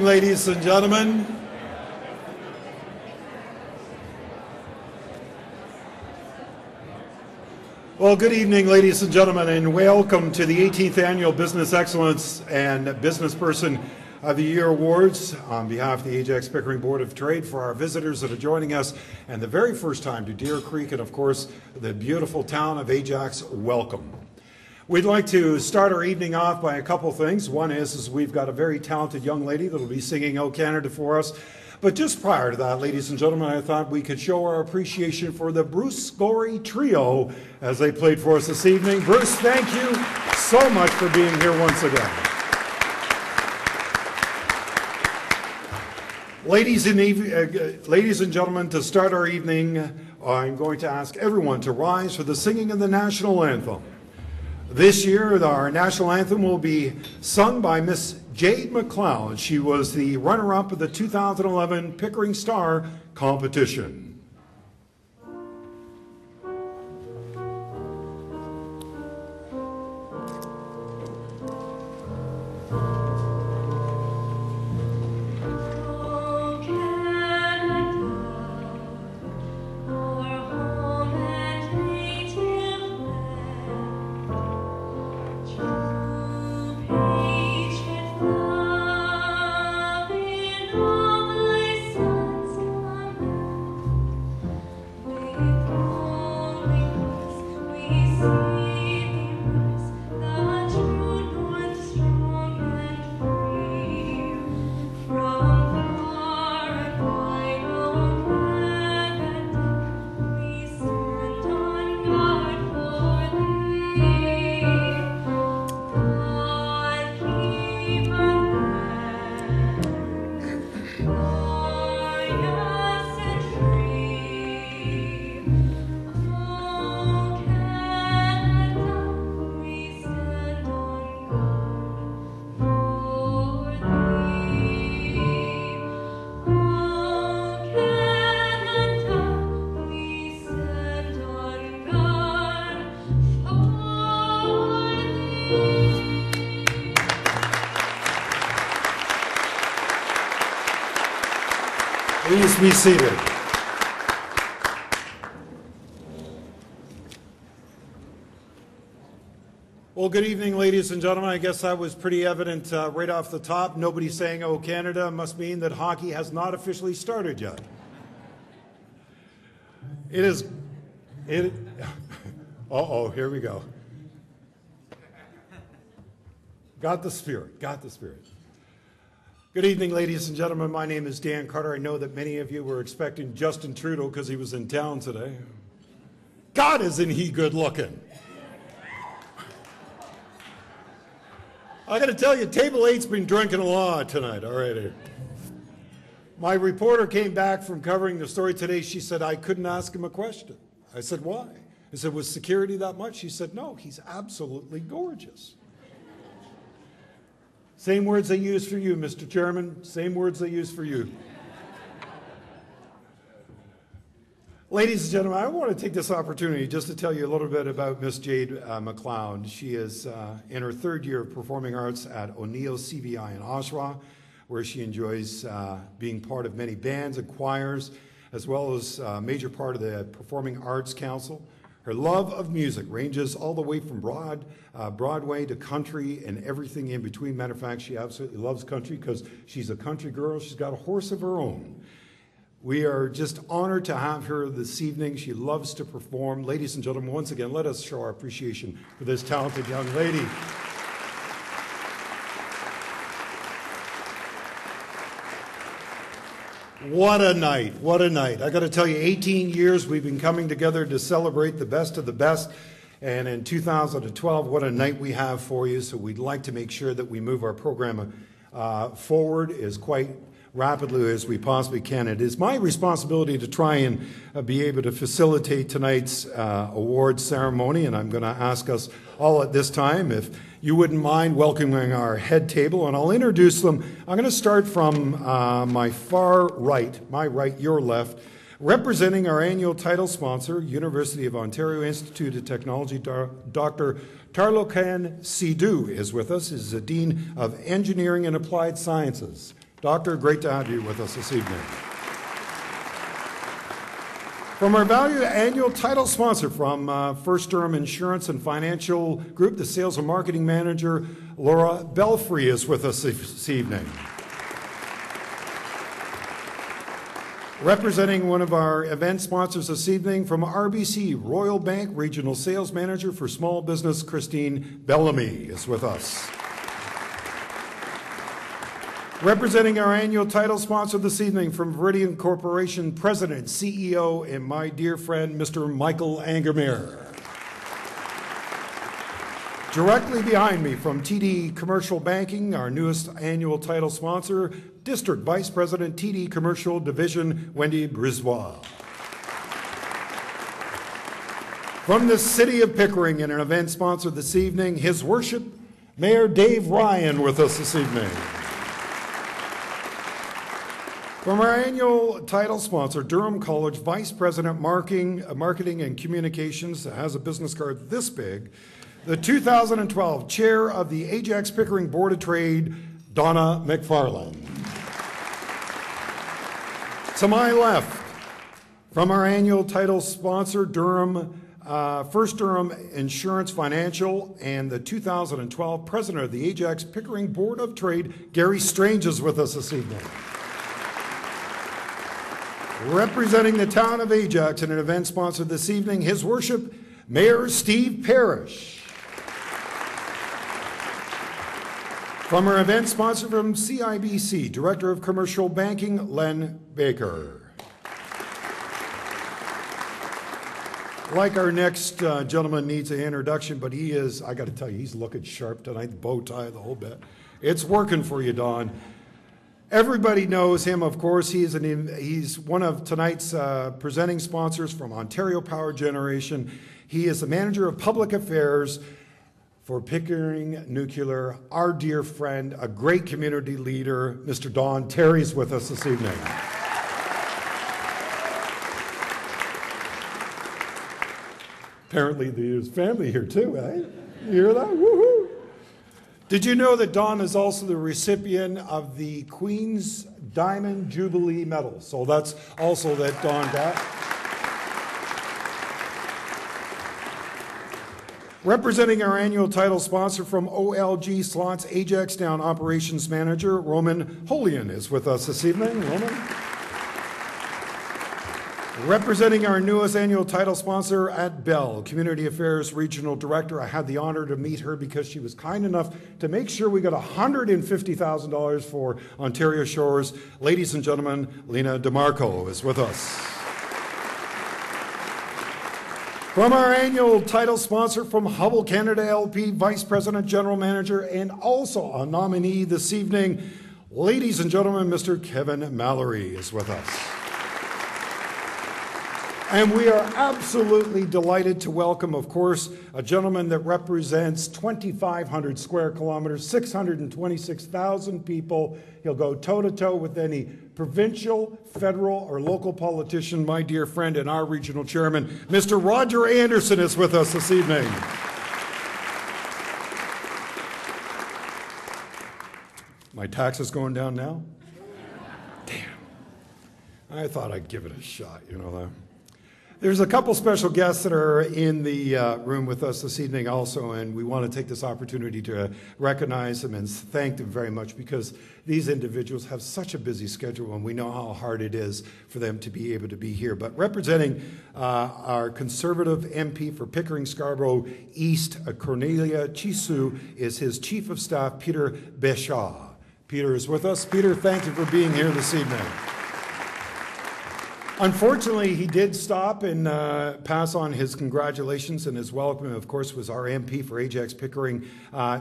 ladies and gentlemen. Well, good evening, ladies and gentlemen, and welcome to the 18th Annual Business Excellence and Business Person of the Year Awards. On behalf of the Ajax-Pickering Board of Trade, for our visitors that are joining us, and the very first time to Deer Creek, and of course, the beautiful town of Ajax, welcome. We'd like to start our evening off by a couple things. One is we've got a very talented young lady that will be singing "O Canada" for us. But just prior to that, ladies and gentlemen, I thought we could show our appreciation for the Bruce Gorey Trio as they played for us this evening. Bruce, thank you so much for being here once again. Ladies and gentlemen, to start our evening, I'm going to ask everyone to rise for the singing of the national anthem. This year, our national anthem will be sung by Miss Jade McLeod. She was the runner-up of the 2011 Pickering Star competition. Please be seated. Well, good evening, ladies and gentlemen. I guess that was pretty evident right off the top. Nobody saying "Oh, Canada" must mean that hockey has not officially started yet. Uh-oh, here we go. Got the spirit, got the spirit. Good evening, ladies and gentlemen. My name is Dan Carter. I know that many of you were expecting Justin Trudeau because he was in town today. God, isn't he good looking? I got to tell you, Table 8's been drinking a lot tonight already. My reporter came back from covering the story today. She said, I couldn't ask him a question. I said, why? I said, was security that much? She said, no, he's absolutely gorgeous. Same words they use for you, Mr. Chairman. Same words they use for you. Ladies and gentlemen, I want to take this opportunity just to tell you a little bit about Miss Jade McLeod. She is in her third year of performing arts at O'Neill CVI in Oshawa, where she enjoys being part of many bands and choirs, as well as a major part of the Performing Arts Council. Her love of music ranges all the way from Broadway to country and everything in between. Matter of fact, she absolutely loves country because she's a country girl. She's got a horse of her own. We are just honored to have her this evening. She loves to perform. Ladies and gentlemen, once again, let us show our appreciation for this talented young lady. What a night, what a night. I got to tell you, 18 years we've been coming together to celebrate the best of the best. And in 2012, what a night we have for you. So we'd like to make sure that we move our program forward as quite rapidly as we possibly can. It is my responsibility to try and be able to facilitate tonight's award ceremony. And I'm going to ask us all at this time if you wouldn't mind welcoming our head table, and I'll introduce them. I'm going to start from my far right, my right, your left. Representing our annual title sponsor, University of Ontario Institute of Technology, Dr. Tarlokan Sidhu is with us. He's the Dean of Engineering and Applied Sciences. Doctor, great to have you with us this evening. From our valued annual title sponsor from First Durham Insurance and Financial Group, the Sales and Marketing Manager, Laura Belfry, is with us this evening. Representing one of our event sponsors this evening from RBC, Royal Bank Regional Sales Manager for Small Business, Christine Bellamy, is with us. Representing our annual title sponsor this evening from Viridian Corporation, President, CEO, and my dear friend, Mr. Michael Angermere. Directly behind me from TD Commercial Banking, our newest annual title sponsor, District Vice President, TD Commercial Division, Wendy Brisbois. From the City of Pickering, and an event sponsor this evening, His Worship, Mayor Dave Ryan, with us this evening. From our annual title sponsor, Durham College Vice President, Marketing and Communications, has a business card this big, the 2012 Chair of the Ajax-Pickering Board of Trade, Donna McFarland. To my left, from our annual title sponsor, First Durham Insurance Financial, and the 2012 President of the Ajax-Pickering Board of Trade, Gary Strange, is with us this evening. Representing the town of Ajax and an event sponsor this evening, His Worship, Mayor Steve Parrish. From our event sponsor from CIBC, Director of Commercial Banking, Len Baker. Like our next gentleman needs an introduction, but he is, I got to tell you, he's looking sharp tonight, the bow tie, the whole bit. It's working for you, Don. Everybody knows him, of course. He's one of tonight's presenting sponsors from Ontario Power Generation. He is the Manager of Public Affairs for Pickering Nuclear, our dear friend, a great community leader, Mr. Don Terry's with us this evening. Apparently there's family here too, eh? You hear that? Woohoo! Did you know that Don is also the recipient of the Queen's Diamond Jubilee Medal? So that's also that Don got. Representing our annual title sponsor from OLG Slots, Ajax Down Operations Manager, Roman Holian, is with us this evening. Roman. Representing our newest annual title sponsor at Bell, Community Affairs Regional Director. I had the honor to meet her because she was kind enough to make sure we got $150,000 for Ontario Shores. Ladies and gentlemen, Lena DeMarco is with us. From our annual title sponsor from Hubble Canada LP, Vice President, General Manager, and also a nominee this evening, ladies and gentlemen, Mr. Kevin Mallory is with us. And we are absolutely delighted to welcome, of course, a gentleman that represents 2,500 square kilometers, 626,000 people. He'll go toe-to-toe with any provincial, federal, or local politician. My dear friend and our regional chairman, Mr. Roger Anderson, is with us this evening. My taxes going down now? Damn. I thought I'd give it a shot, you know that. There's a couple special guests that are in the room with us this evening also, and we want to take this opportunity to recognize them and thank them very much because these individuals have such a busy schedule and we know how hard it is for them to be able to be here. But representing our Conservative MP for Pickering Scarborough East, Cornelia Chisu, is his Chief of Staff, Peter Béchat. Peter is with us. Peter, thank you for being here this evening. Unfortunately, he did stop and pass on his congratulations, and his welcome, of course, was our MP for Ajax-Pickering,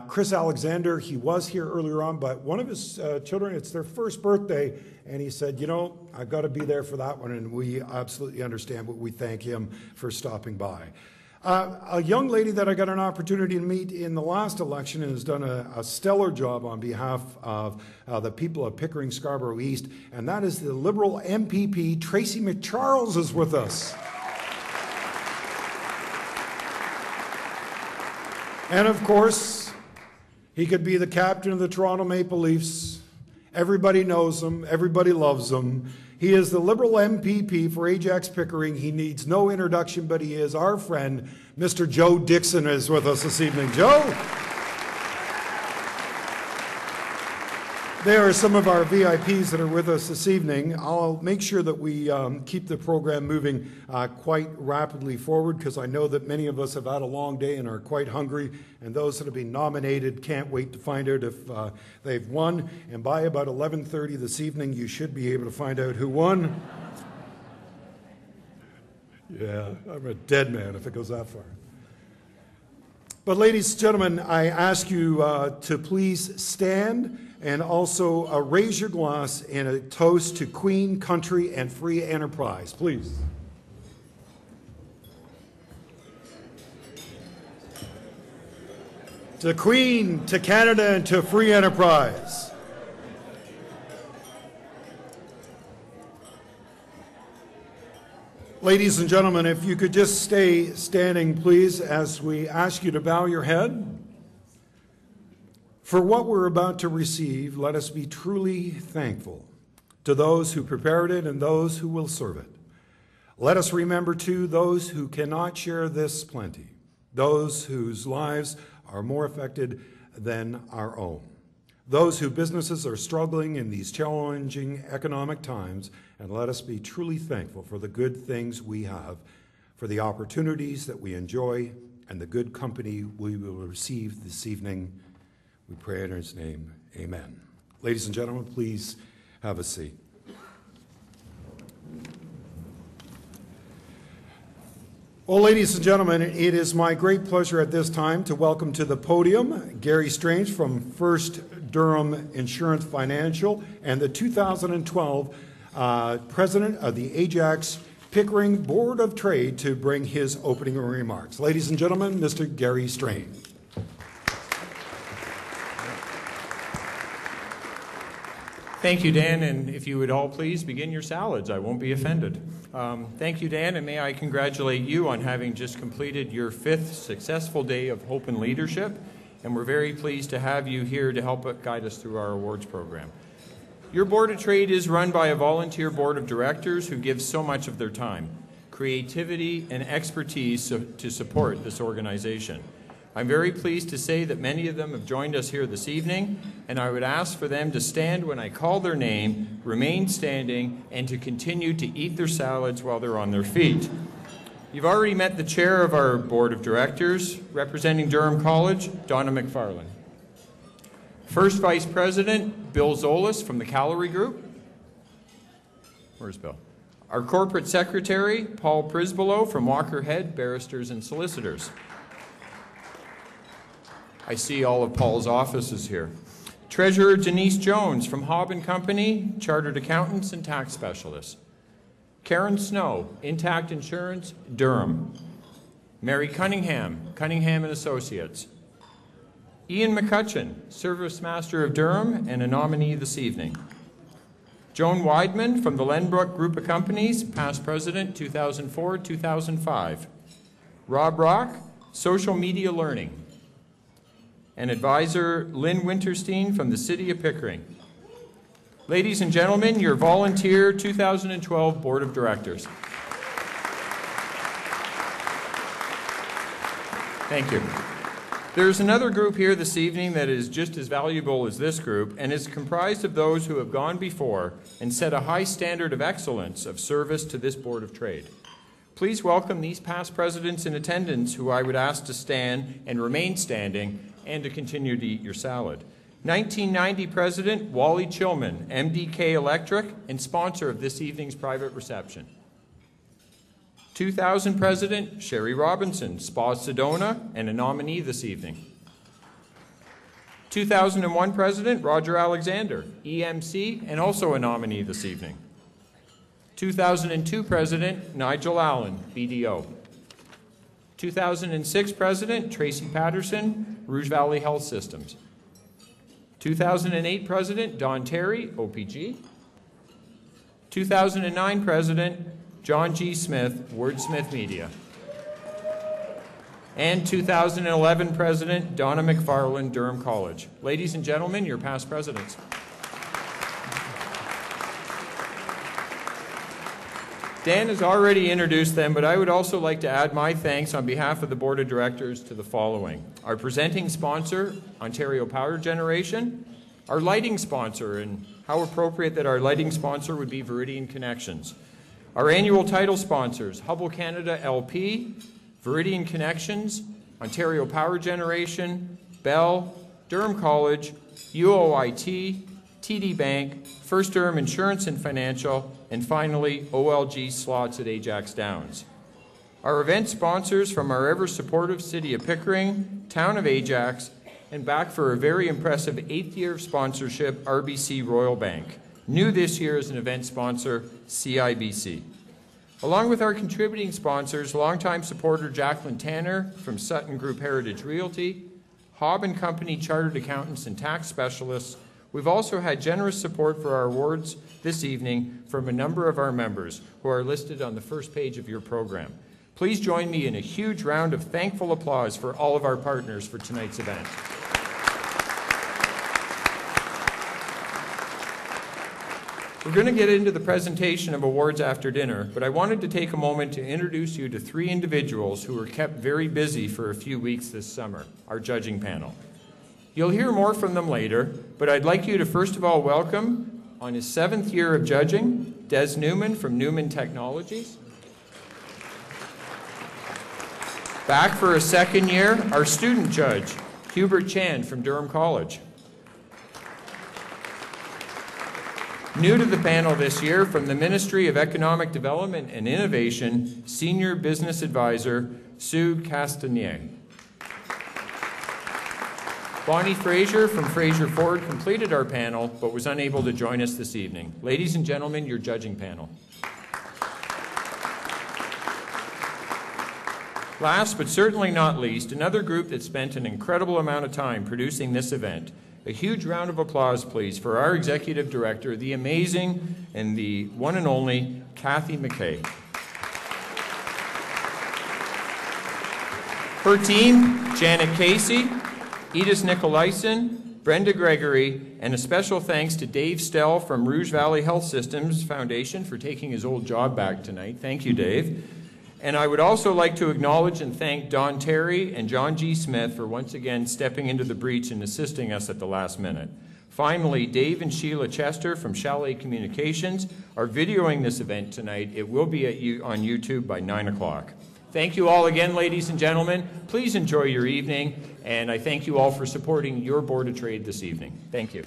Chris Alexander. He was here earlier on, but one of his children, it's their first birthday, and he said, you know, I've got to be there for that one, and we absolutely understand, but we thank him for stopping by. A young lady that I got an opportunity to meet in the last election and has done a stellar job on behalf of the people of Pickering Scarborough East, and that is the Liberal MPP, Tracy McCharles, is with us. And of course, he could be the captain of the Toronto Maple Leafs, Everybody knows him. Everybody loves him. He is the Liberal MPP for Ajax-Pickering. He needs no introduction, but he is our friend. Mr. Joe Dixon is with us this evening. Joe? There are some of our VIPs that are with us this evening. I'll make sure that we keep the program moving quite rapidly forward, because I know that many of us have had a long day and are quite hungry, and those that have been nominated can't wait to find out if they've won. And by about 11:30 this evening, you should be able to find out who won. Yeah, I'm a dead man if it goes that far. But ladies and gentlemen, I ask you to please stand and also raise your glass in a toast to Queen, country, and free enterprise, please. To Queen, to Canada, and to free enterprise. Ladies and gentlemen, if you could just stay standing, please, as we ask you to bow your head. For what we're about to receive, let us be truly thankful to those who prepared it and those who will serve it. Let us remember, too, those who cannot share this plenty, those whose lives are more affected than our own, those whose businesses are struggling in these challenging economic times, and let us be truly thankful for the good things we have, for the opportunities that we enjoy, and the good company we will receive this evening. We pray in His name, amen. Ladies and gentlemen, please have a seat. Well, ladies and gentlemen, it is my great pleasure at this time to welcome to the podium Gary Strange from First Durham Insurance Financial and the 2012 President of the Ajax-Pickering Board of Trade to bring his opening remarks. Ladies and gentlemen, Mr. Gary Strange. Thank you, Dan, and if you would all please begin your salads, I won't be offended. Thank you, Dan, and may I congratulate you on having just completed your 5th successful day of Hope and Leadership, and we're very pleased to have you here to help guide us through our awards program. Your Board of Trade is run by a volunteer board of directors who give so much of their time, creativity, and expertise to support this organization. I'm very pleased to say that many of them have joined us here this evening, and I would ask for them to stand when I call their name, remain standing, and to continue to eat their salads while they're on their feet. You've already met the chair of our board of directors, representing Durham College, Donna McFarlane. First Vice President, Bill Zolas from the Callery Group. Where's Bill? Our Corporate Secretary, Paul Prisbolo from Walker Head, Barristers and Solicitors. I see all of Paul's offices here. Treasurer Denise Jones from Hobb & Company, Chartered Accountants and Tax Specialists. Karen Snow, Intact Insurance, Durham. Mary Cunningham, Cunningham & Associates. Ian McCutcheon, Service Master of Durham and a nominee this evening. Joan Weidman from the Lenbrook Group of Companies, past President 2004-2005. Rob Rock, Social Media Learning. And advisor Lynn Winterstein from the City of Pickering. Ladies and gentlemen, your volunteer 2012 Board of Directors. Thank you. There's another group here this evening that is just as valuable as this group and is comprised of those who have gone before and set a high standard of excellence of service to this Board of Trade. Please welcome these past presidents in attendance who I would ask to stand and remain standing and to continue to eat your salad. 1990 President Wally Chillman, MDK Electric, and sponsor of this evening's private reception. 2000 President Sherry Robinson, Spa Sedona, and a nominee this evening. 2001 President Roger Alexander, EMC, and also a nominee this evening. 2002 President Nigel Allen, BDO. 2006 President Tracy Patterson, Rouge Valley Health Systems. 2008 President Don Terry, OPG. 2009 President John G. Smith, Wordsmith Media. And 2011 President Donna McFarlane, Durham College. Ladies and gentlemen, your past presidents. Dan has already introduced them, but I would also like to add my thanks on behalf of the Board of Directors to the following. Our presenting sponsor, Ontario Power Generation, our lighting sponsor, and how appropriate that our lighting sponsor would be Viridian Connections. Our annual title sponsors, Hubble Canada LP, Viridian Connections, Ontario Power Generation, Bell, Durham College, UOIT, TD Bank, First Durham Insurance and Financial, and finally, OLG Slots at Ajax Downs. Our event sponsors from our ever-supportive City of Pickering, Town of Ajax, and back for a very impressive 8th year of sponsorship, RBC Royal Bank. New this year as an event sponsor, CIBC. Along with our contributing sponsors, longtime supporter Jacqueline Tanner from Sutton Group Heritage Realty, Hobb & Company Chartered Accountants and Tax Specialists, we've also had generous support for our awards this evening from a number of our members who are listed on the first page of your program. Please join me in a huge round of thankful applause for all of our partners for tonight's event. We're going to get into the presentation of awards after dinner, but I wanted to take a moment to introduce you to 3 individuals who were kept very busy for a few weeks this summer, our judging panel. You'll hear more from them later, but I'd like you to first of all welcome, on his 7th year of judging, Des Newman from Newman Technologies. Back for a 2nd year, our student judge, Hubert Chan from Durham College. New to the panel this year, from the Ministry of Economic Development and Innovation, Senior Business Advisor, Sue Castanier. Bonnie Fraser from Fraser Ford completed our panel, but was unable to join us this evening. Ladies and gentlemen, your judging panel. Last, but certainly not least, another group that spent an incredible amount of time producing this event. A huge round of applause, please, for our Executive Director, the amazing and the one and only Kathy McKay. Her team, Janet Casey, Edith Nicolaisen, Brenda Gregory, and a special thanks to Dave Stell from Rouge Valley Health Systems Foundation for taking his old job back tonight. Thank you, Dave. And I would also like to acknowledge and thank Don Terry and John G. Smith for once again stepping into the breach and assisting us at the last minute. Finally, Dave and Sheila Chester from Chalet Communications are videoing this event tonight. It will be on YouTube by 9 o'clock. Thank you all again, ladies and gentlemen. Please enjoy your evening, and I thank you all for supporting your Board of Trade this evening. Thank you.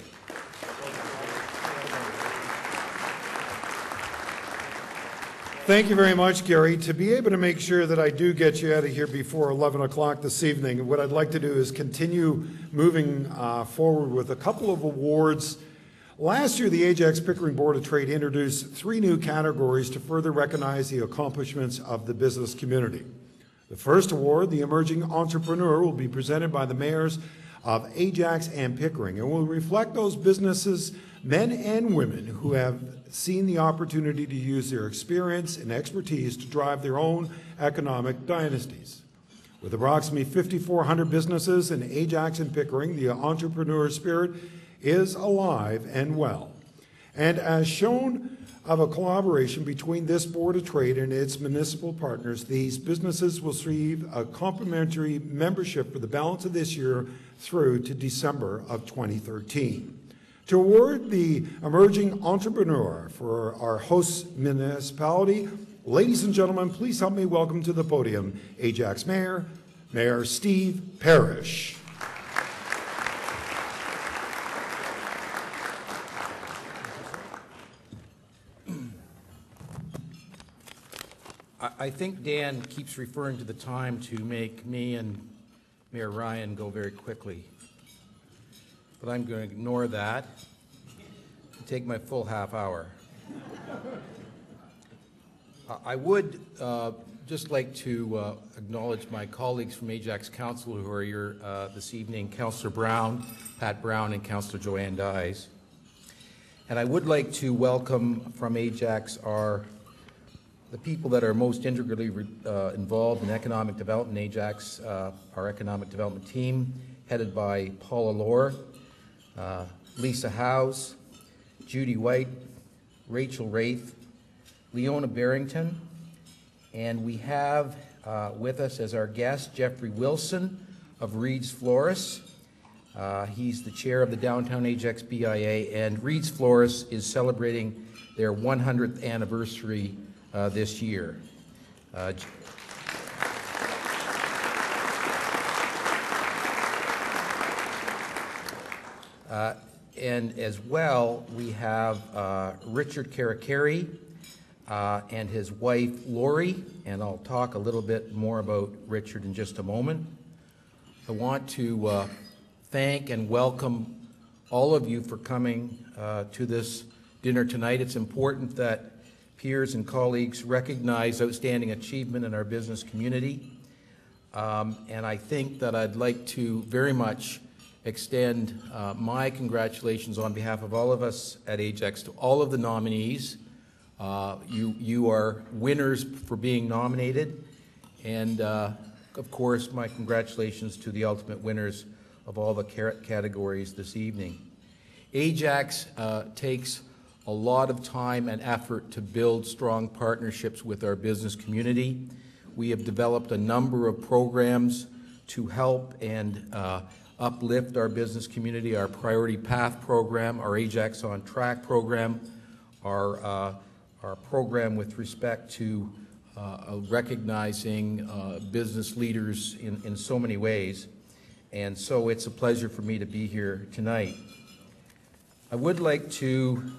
Thank you very much, Gary. To be able to make sure that I do get you out of here before 11 o'clock this evening, what I'd like to do is continue moving forward with a couple of awards. Last year, the Ajax-Pickering Board of Trade introduced 3 new categories to further recognize the accomplishments of the business community. The first award, the Emerging Entrepreneur, will be presented by the mayors of Ajax and Pickering and will reflect those businesses, men and women, who have seen the opportunity to use their experience and expertise to drive their own economic dynasties. With approximately 5,400 businesses in Ajax and Pickering, the entrepreneur spirit is alive and well. And as shown of a collaboration between this Board of Trade and its municipal partners, these businesses will receive a complimentary membership for the balance of this year through to December of 2013. To award the Emerging Entrepreneur for our host municipality, ladies and gentlemen, please help me welcome to the podium Ajax Mayor, Mayor Steve Parrish. I think Dan keeps referring to the time to make me and Mayor Ryan go very quickly. But I'm going to ignore that and take my full half hour. I would just like to acknowledge my colleagues from Ajax Council who are here this evening, Councillor Brown, Pat Brown, and Councillor Joanne Dyes. And I would like to welcome from Ajax the people that are most integrally involved in economic development in Ajax, our economic development team, headed by Paula Lohr, Lisa Howes, Judy White, Rachel Wraith, Leona Barrington, and we have with us as our guest Jeffrey Wilson of Reed's Florists. He's the chair of the Downtown Ajax BIA, and Reed's Florists is celebrating their 100th anniversary this year. And as well, we have Richard Karakari and his wife Lori, and I'll talk a little bit more about Richard in just a moment. I want to thank and welcome all of you for coming to this dinner tonight. It's important that peers and colleagues recognize outstanding achievement in our business community. And I think that I'd like to very much extend my congratulations on behalf of all of us at Ajax to all of the nominees. You are winners for being nominated, and of course my congratulations to the ultimate winners of all the categories this evening. Ajax takes a lot of time and effort to build strong partnerships with our business community. We have developed a number of programs to help and uplift our business community: our Priority Path program, our Ajax on Track program, our program with respect to recognizing business leaders in so many ways. And so it's a pleasure for me to be here tonight. I would like to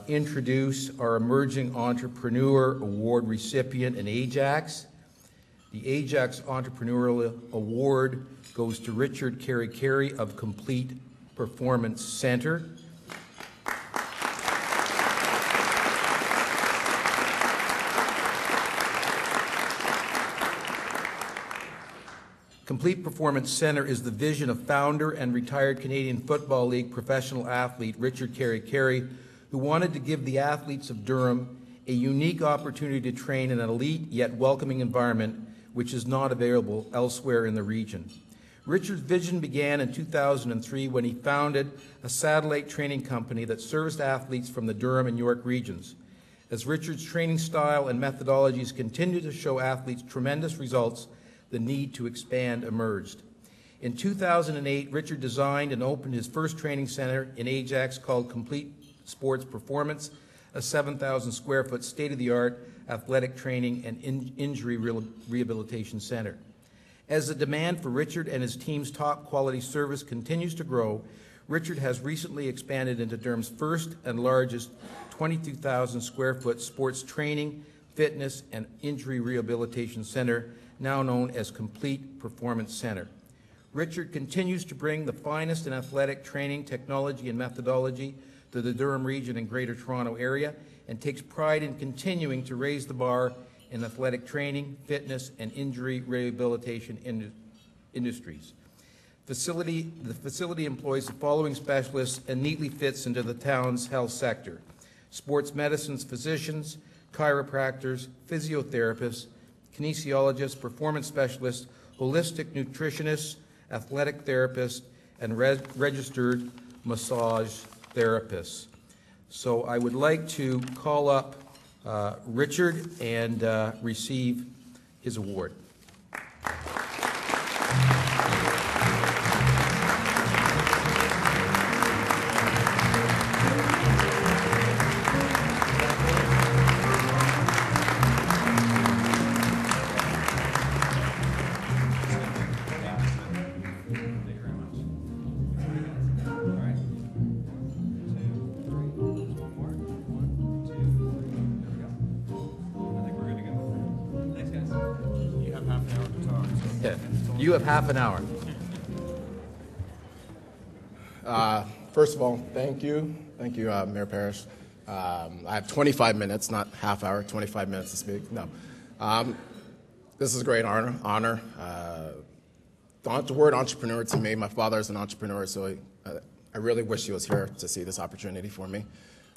introduce our Emerging Entrepreneur Award recipient in Ajax. The Ajax Entrepreneurial Award goes to Richard Karakari of Complete Performance Center. Complete Performance Center is the vision of founder and retired Canadian Football League professional athlete Richard Karakari, who wanted to give the athletes of Durham a unique opportunity to train in an elite yet welcoming environment which is not available elsewhere in the region. Richard's vision began in 2003 when he founded a satellite training company that serves athletes from the Durham and York regions. As Richard's training style and methodologies continued to show athletes tremendous results, the need to expand emerged. In 2008, Richard designed and opened his first training center in Ajax called Complete Sports Performance, a 7,000 square foot state-of-the-art athletic training and injury rehabilitation center. As the demand for Richard and his team's top quality service continues to grow, Richard has recently expanded into Durham's first and largest 22,000 square foot sports training, fitness, and injury rehabilitation center, now known as Complete Performance Center. Richard continues to bring the finest in athletic training, technology, and methodology to the Durham region and Greater Toronto area, and takes pride in continuing to raise the bar in athletic training, fitness, and injury rehabilitation industries. The facility employs the following specialists and neatly fits into the town's health sector: sports medicine physicians, chiropractors, physiotherapists, kinesiologists, performance specialists, holistic nutritionists, athletic therapists, and registered massage therapists. So I would like to call up Richard and receive his award. You have half an hour. First of all, thank you. Thank you, Mayor Parrish. I have 25 minutes, not half hour, 25 minutes to speak. No. This is a great honor. The word entrepreneur to me, my father is an entrepreneur, so I really wish he was here to see this opportunity for me.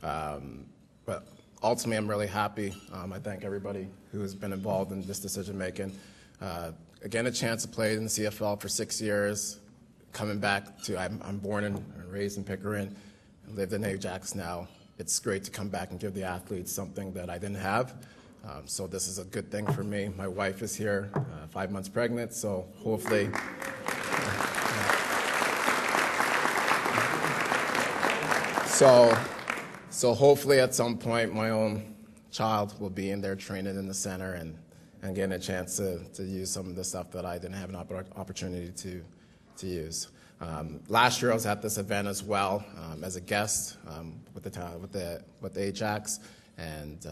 But ultimately, I'm really happy. I thank everybody who has been involved in this decision making. Again, a chance to play in the CFL for 6 years, coming back to, I'm born and raised in Pickering, lived in Ajax now. it's great to come back and give the athletes something that I didn't have. So this is a good thing for me. My wife is here, 5 months pregnant, so hopefully. So hopefully at some point my own child will be in there training in the center and getting a chance to use some of the stuff that I didn't have an opportunity to use. Last year I was at this event as well as a guest with the Ajax, and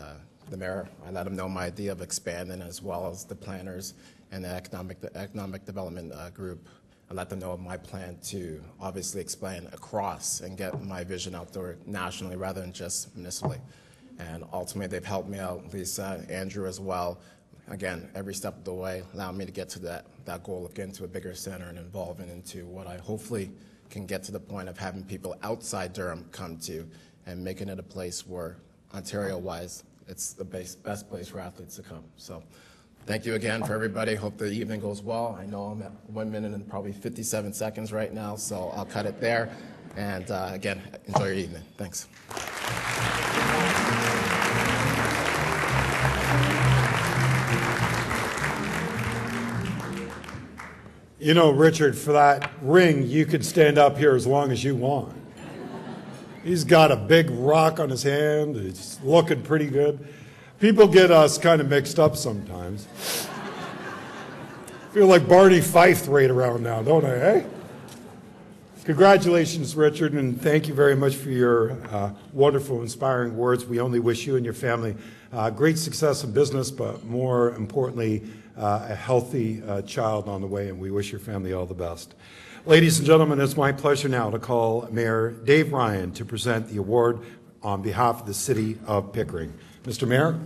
the mayor, I let him know my idea of expanding, as well as the planners and the economic development group. I let them know my plan to obviously expand across and get my vision out there nationally rather than just municipally. And ultimately they've helped me out, Lisa, Andrew as well. Again, every step of the way, allowing me to get to that goal of getting to a bigger center and evolving into what I hopefully can get to the point of having people outside Durham come to and making it a place where, Ontario-wise, it's the best place for athletes to come. So thank you again for everybody. Hope the evening goes well. I know I'm at 1 minute and probably 57 seconds right now, so I'll cut it there. And again, enjoy your evening. Thanks. You know, Richard, for that ring, you could stand up here as long as you want. He's got a big rock on his hand. It's looking pretty good. People get us kind of mixed up sometimes. Feel like Barney Fife right around now, don't I, eh? Congratulations, Richard, and thank you very much for your wonderful, inspiring words. We only wish you and your family great success in business, but more importantly, a healthy child on the way, and we wish your family all the best. Ladies and gentlemen, it's my pleasure now to call Mayor Dave Ryan to present the award on behalf of the City of Pickering. Mr. Mayor.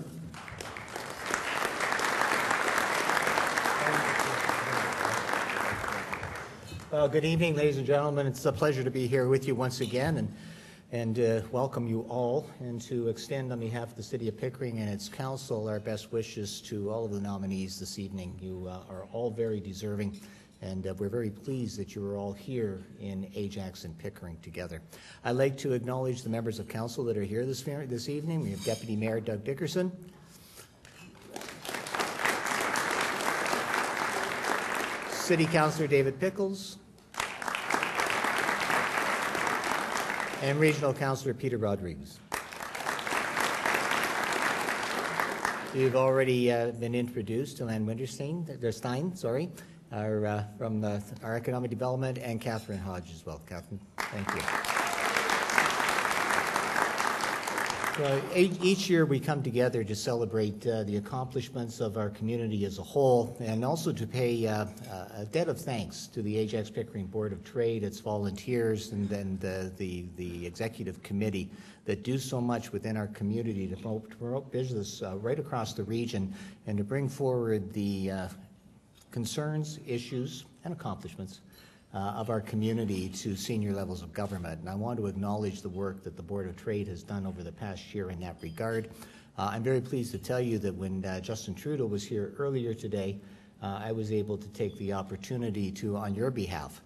Well, good evening, ladies and gentlemen. It's a pleasure to be here with you once again and welcome you all, and to extend on behalf of the City of Pickering and its council our best wishes to all of the nominees this evening. You are all very deserving, and we're very pleased that you are all here in Ajax and Pickering together. I'd like to acknowledge the members of council that are here this evening. We have Deputy Mayor Doug Dickerson, City Councillor David Pickles, and Regional Councillor Peter Rodriguez. You've already been introduced to Len Winterstein, from our Economic Development, and Catherine Hodge as well. Catherine, thank you. Each year we come together to celebrate the accomplishments of our community as a whole, and also to pay a debt of thanks to the Ajax-Pickering Board of Trade, its volunteers, and then the executive committee that do so much within our community to promote business right across the region, and to bring forward the concerns, issues, and accomplishments of our community to senior levels of government. And I want to acknowledge the work that the Board of Trade has done over the past year in that regard. I'm very pleased to tell you that when Justin Trudeau was here earlier today, I was able to take the opportunity to, on your behalf,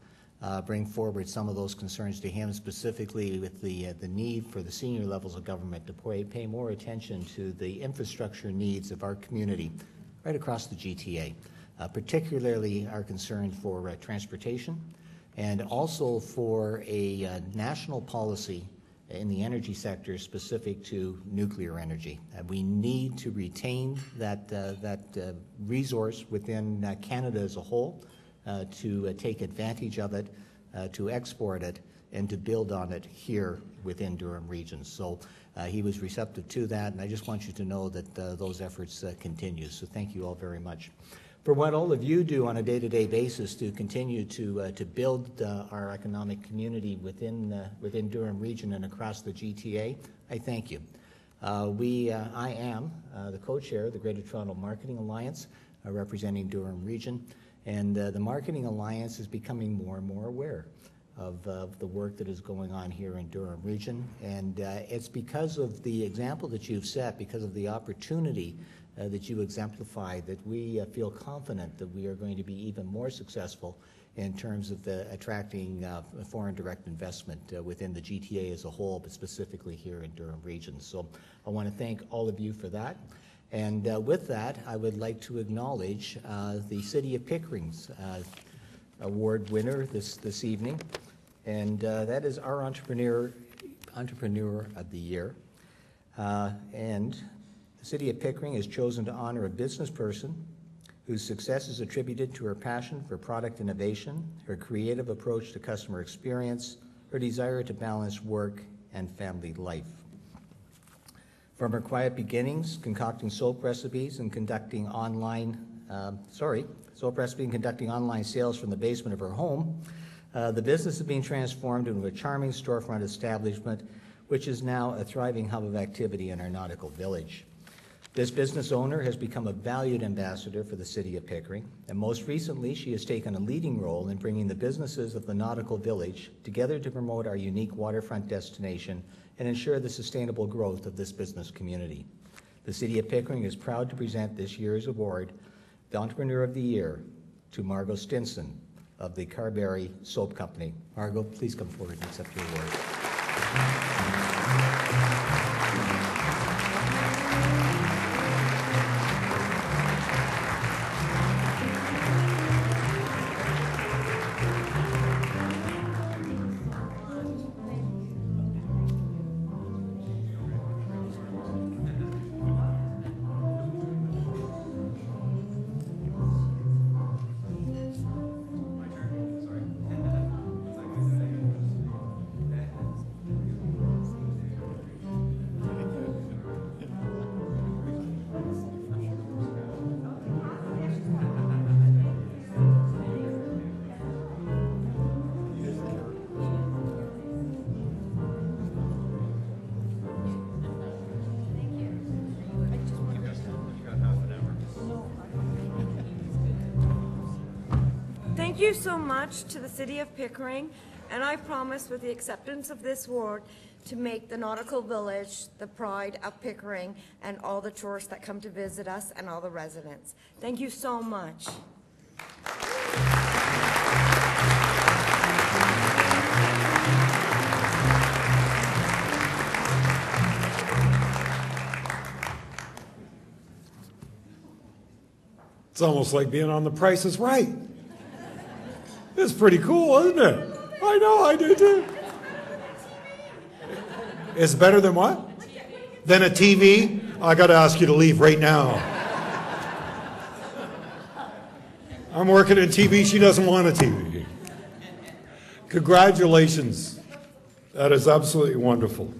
bring forward some of those concerns to him, specifically with the need for the senior levels of government to pay more attention to the infrastructure needs of our community right across the GTA. Particularly our concern for transportation, and also for a national policy in the energy sector specific to nuclear energy. We need to retain that resource within Canada as a whole, to take advantage of it, to export it, and to build on it here within Durham region. So he was receptive to that, and I just want you to know that those efforts continue. So thank you all very much. For what all of you do on a day-to-day basis to continue to build our economic community within Durham region and across the GTA, I thank you. I am the co-chair of the Greater Toronto Marketing Alliance, representing Durham region, and the Marketing Alliance is becoming more and more aware of the work that is going on here in Durham region, and it's because of the example that you've set, because of the opportunity that you exemplify, that we feel confident that we are going to be even more successful in terms of attracting foreign direct investment within the GTA as a whole, but specifically here in Durham region. So I want to thank all of you for that. And with that, I would like to acknowledge the City of Pickering's award winner this evening, and that is our Entrepreneur of the Year. And the City of Pickering has chosen to honor a business person whose success is attributed to her passion for product innovation, her creative approach to customer experience, her desire to balance work and family life. From her quiet beginnings, concocting soap recipes and conducting online sales from the basement of her home, the business is being transformed into a charming storefront establishment, which is now a thriving hub of activity in our nautical village. This business owner has become a valued ambassador for the City of Pickering, and most recently she has taken a leading role in bringing the businesses of the nautical village together to promote our unique waterfront destination and ensure the sustainable growth of this business community. The City of Pickering is proud to present this year's award, the Entrepreneur of the Year, to Margot Stinson of the Carberry Soap Company. Margot, please come forward and accept your award. Thank you so much to the City of Pickering, and I promise with the acceptance of this award to make the Nautical Village the pride of Pickering and all the tourists that come to visit us and all the residents. Thank you so much. It's almost like being on The Price is Right. It's pretty cool, isn't it? I know, I do too. It's better than what? Than a TV? I got to ask you to leave right now. I'm working in TV. She doesn't want a TV. Congratulations. That is absolutely wonderful.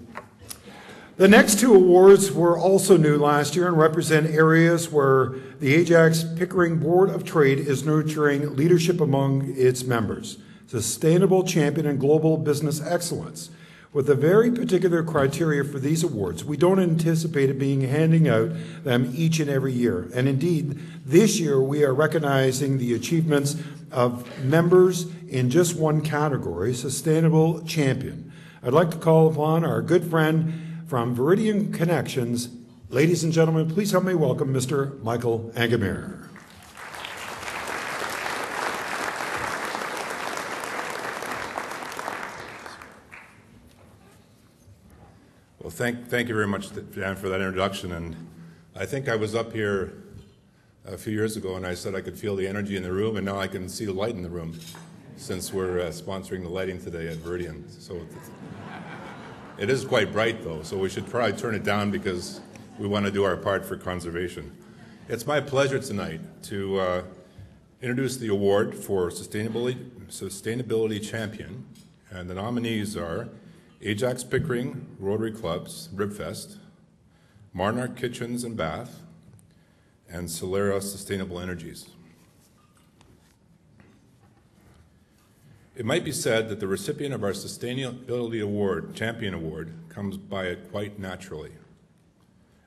The next two awards were also new last year and represent areas where the Ajax-Pickering Board of Trade is nurturing leadership among its members, sustainable champion and global business excellence. With a very particular criteria for these awards, we don't anticipate it being handing out them each and every year. And indeed, this year we are recognizing the achievements of members in just one category, Sustainable Champion. I'd like to call upon our good friend from Viridian Connections. Ladies and gentlemen, please help me welcome Mr. Michael Angamir. Well, thank you very much, Dan, for that introduction. And I think I was up here a few years ago and I said I could feel the energy in the room, and now I can see the light in the room since we're sponsoring the lighting today at Viridian. So it is quite bright, though, so we should probably turn it down because we want to do our part for conservation. It's my pleasure tonight to introduce the award for Sustainability Champion, and the nominees are Ajax-Pickering Rotary Club's Ribfest, Monarch Kitchens and Bath, and Solera Sustainable Energies. It might be said that the recipient of our Sustainability Award, Champion Award, comes by it quite naturally.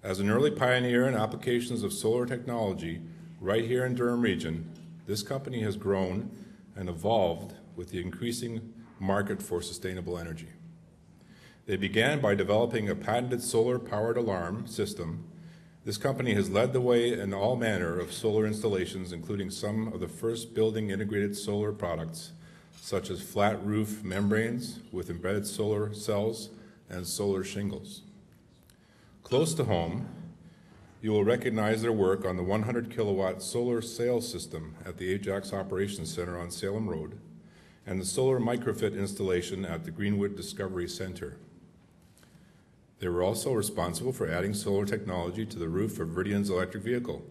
As an early pioneer in applications of solar technology right here in Durham region, this company has grown and evolved with the increasing market for sustainable energy. They began by developing a patented solar-powered alarm system This company has led the way in all manner of solar installations, including some of the first building integrated solar products, such as flat roof membranes with embedded solar cells and solar shingles. Close to home, you will recognize their work on the 100 kilowatt solar sail system at the Ajax Operations Center on Salem Road and the solar microfit installation at the Greenwood Discovery Center. They were also responsible for adding solar technology to the roof of Viridian's electric vehicle,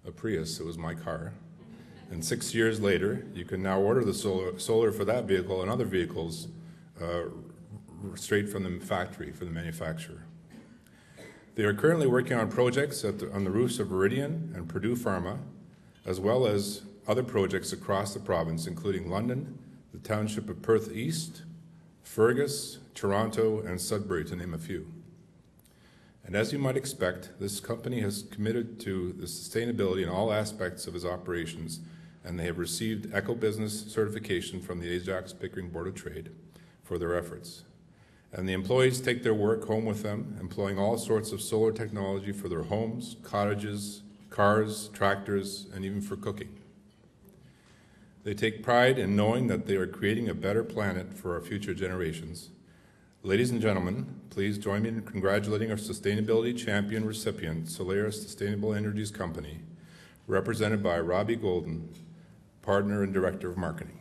a Prius. It was my car. And 6 years later, you can now order the solar for that vehicle and other vehicles straight from the factory, from the manufacturer. They are currently working on projects on the roofs of Viridian and Purdue Pharma, as well as other projects across the province, including London, the township of Perth East, Fergus, Toronto, and Sudbury, to name a few. And as you might expect, this company has committed to the sustainability in all aspects of its operations, and they have received Eco-Business certification from the Ajax-Pickering Board of Trade for their efforts. And the employees take their work home with them, employing all sorts of solar technology for their homes, cottages, cars, tractors, and even for cooking. They take pride in knowing that they are creating a better planet for our future generations. Ladies and gentlemen, please join me in congratulating our Sustainability Champion recipient, Solaris Sustainable Energies Company, represented by Robbie Golden, Partner and Director of Marketing.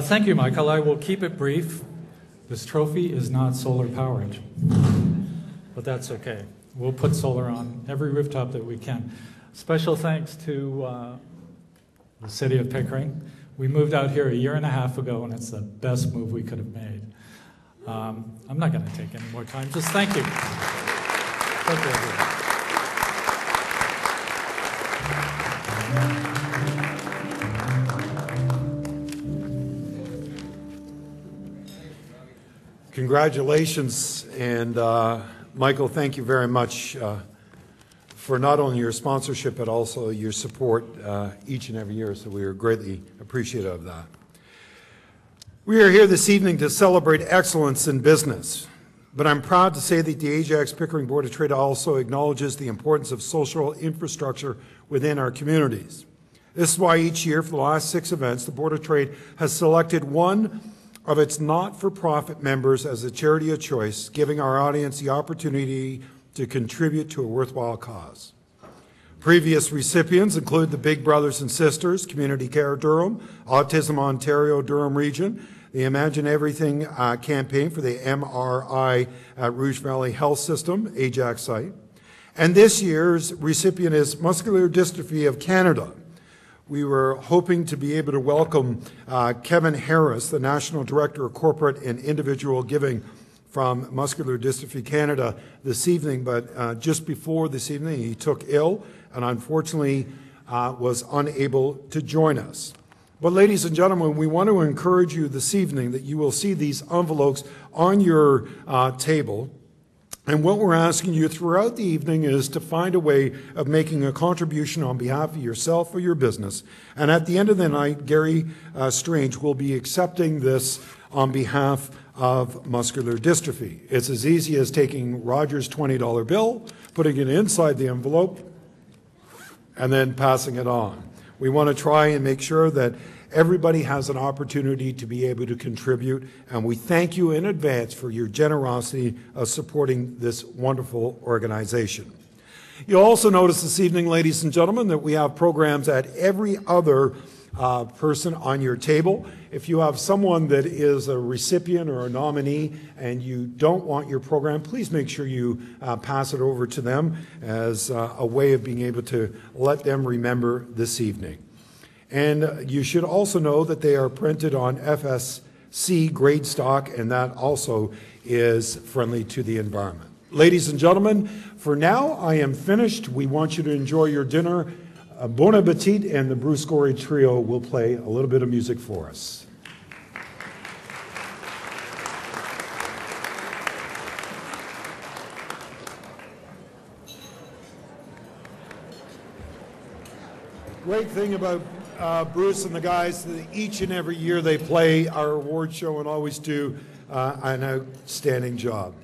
Thank you, Michael. I will keep it brief. This trophy is not solar powered, but that's okay. We'll put solar on every rooftop that we can. Special thanks to the City of Pickering. We moved out here a year and a half ago, and it's the best move we could have made. I'm not going to take any more time. Just thank you. Thank you, everyone. Congratulations, and Michael, thank you very much for not only your sponsorship but also your support each and every year, so we are greatly appreciative of that. We are here this evening to celebrate excellence in business, but I'm proud to say that the Ajax-Pickering Board of Trade also acknowledges the importance of social infrastructure within our communities. This is why each year for the last 6 events, the Board of Trade has selected one of its not-for-profit members as a charity of choice, giving our audience the opportunity to contribute to a worthwhile cause. Previous recipients include the Big Brothers and Sisters, Community Care Durham, Autism Ontario Durham Region, the Imagine Everything campaign for the MRI at Rouge Valley Health System, Ajax site. And this year's recipient is Muscular Dystrophy of Canada. We were hoping to be able to welcome Kevin Harris, the National Director of Corporate and Individual Giving from Muscular Dystrophy Canada this evening, but just before this evening he took ill and unfortunately was unable to join us. But ladies and gentlemen, we want to encourage you this evening that you will see these envelopes on your table. And what we're asking you throughout the evening is to find a way of making a contribution on behalf of yourself or your business. And at the end of the night, Gary Strange will be accepting this on behalf of Muscular Dystrophy. It's as easy as taking Roger's $20 bill, putting it inside the envelope, and then passing it on. We want to try and make sure that everybody has an opportunity to be able to contribute, and we thank you in advance for your generosity of supporting this wonderful organization. You'll also notice this evening, ladies and gentlemen, that we have programs at every other person on your table. If you have someone that is a recipient or a nominee and you don't want your program, please make sure you pass it over to them as a way of being able to let them remember this evening. And you should also know that they are printed on FSC grade stock, and that also is friendly to the environment. Ladies and gentlemen, for now, I am finished. We want you to enjoy your dinner. Bon appetit, and the Bruce Gorey Trio will play a little bit of music for us. Great thing about Bruce and the guys, each and every year they play our award show and always do an outstanding job.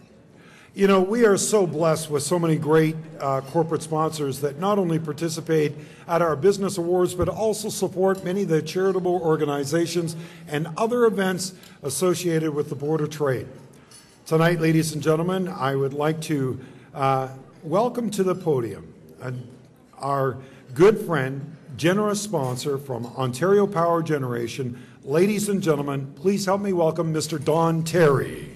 You know, we are so blessed with so many great corporate sponsors that not only participate at our business awards, but also support many of the charitable organizations and other events associated with the Board of Trade. Tonight, ladies and gentlemen, I would like to welcome to the podium our good friend, generous sponsor from Ontario Power Generation. Ladies and gentlemen, please help me welcome Mr. Don Terry.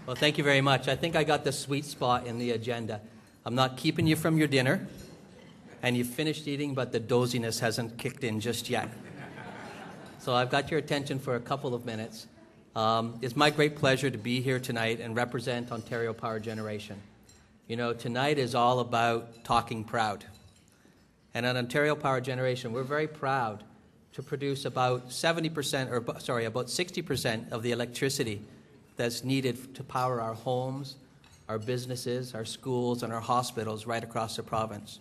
Well, thank you very much. I think I got the sweet spot in the agenda. I'm not keeping you from your dinner, and you've finished eating, but the doziness hasn't kicked in just yet. So I've got your attention for a couple of minutes. It's my great pleasure to be here tonight and represent Ontario Power Generation. You know, tonight is all about talking proud. And at Ontario Power Generation, we're very proud to produce about 70%, about 60% of the electricity that's needed to power our homes, our businesses, our schools, and our hospitals right across the province.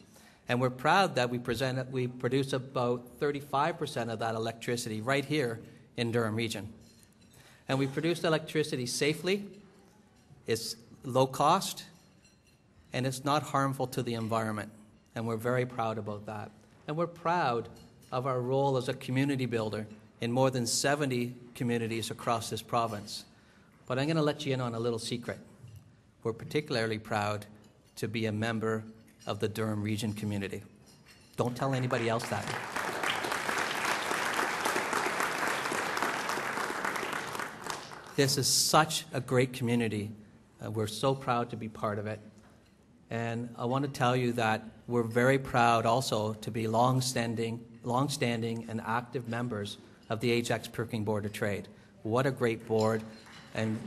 And we're proud that we produce about 35% of that electricity right here in Durham Region. And we produce electricity safely, it's low cost, and it's not harmful to the environment. And we're very proud about that. And we're proud of our role as a community builder in more than 70 communities across this province. But I'm going to let you in on a little secret. We're particularly proud to be a member of the Durham Region community. Don't tell anybody else that. This is such a great community. We're so proud to be part of it. And I want to tell you that we're very proud also to be long-standing and active members of the Ajax-Pickering Board of Trade. What a great board. And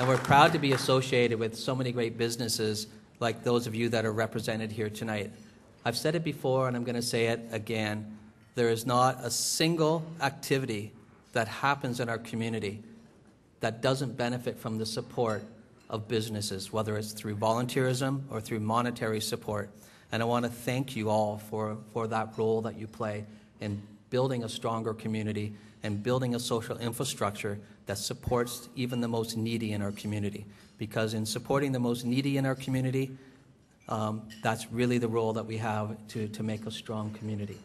we're proud to be associated with so many great businesses like those of you that are represented here tonight. I've said it before and I'm going to say it again. There is not a single activity that happens in our community that doesn't benefit from the support of businesses, whether it's through volunteerism or through monetary support. And I want to thank you all for that role that you play in building a stronger community and building a social infrastructure that supports even the most needy in our community. Because in supporting the most needy in our community, that's really the role that we have to make a strong community.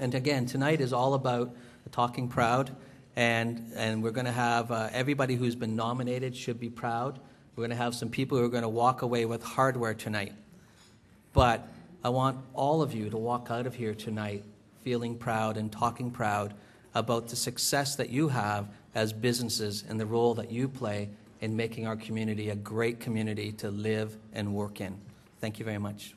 And again, tonight is all about talking proud, and we're going to have everybody who's been nominated should be proud. We're going to have some people who are going to walk away with hardware tonight. But I want all of you to walk out of here tonight feeling proud and talking proud about the success that you have as businesses and the role that you play in making our community a great community to live and work in. Thank you very much.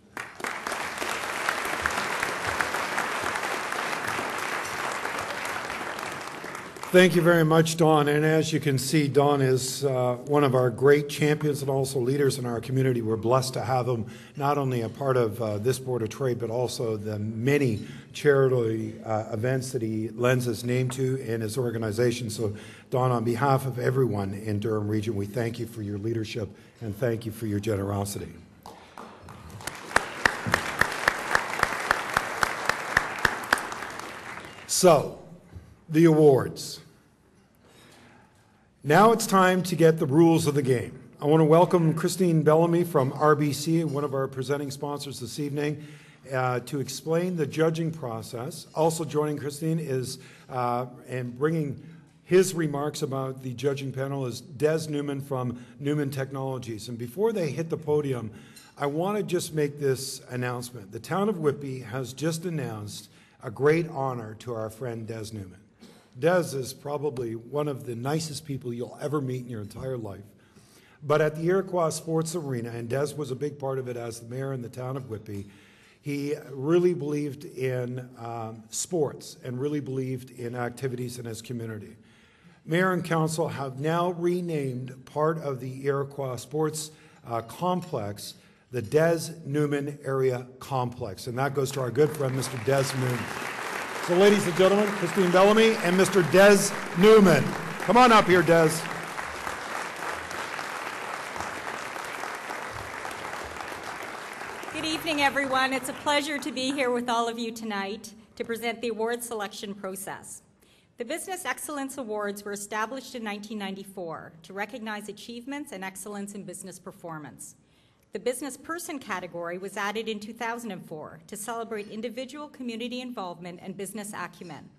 Thank you very much, Don. And as you can see, Don is one of our great champions and also leaders in our community. We're blessed to have him not only a part of this Board of Trade, but also the many charitable events that he lends his name to in his organization. So, Don, on behalf of everyone in Durham Region, we thank you for your leadership and thank you for your generosity. So, the awards. Now it's time to get the rules of the game. I want to welcome Christine Bellamy from RBC, one of our presenting sponsors this evening, to explain the judging process. Also joining Christine is, and bringing his remarks about the judging panel is Des Newman from Newman Technologies. And before they hit the podium, I want to just make this announcement. The town of Whitby has just announced a great honor to our friend Des Newman. Des is probably one of the nicest people you'll ever meet in your entire life. But at the Iroquois Sports Arena, and Des was a big part of it as the mayor in the town of Whitby, he really believed in sports and really believed in activities in his community. Mayor and council have now renamed part of the Iroquois Sports Complex the Des Newman Area Complex, and that goes to our good friend, Mr. Des Newman. So ladies and gentlemen, Christine Bellamy and Mr. Des Newman. Come on up here, Des. Good evening, everyone. It's a pleasure to be here with all of you tonight to present the award selection process. The Business Excellence Awards were established in 1994 to recognize achievements and excellence in business performance. The Business Person category was added in 2004 to celebrate individual community involvement and business acumen.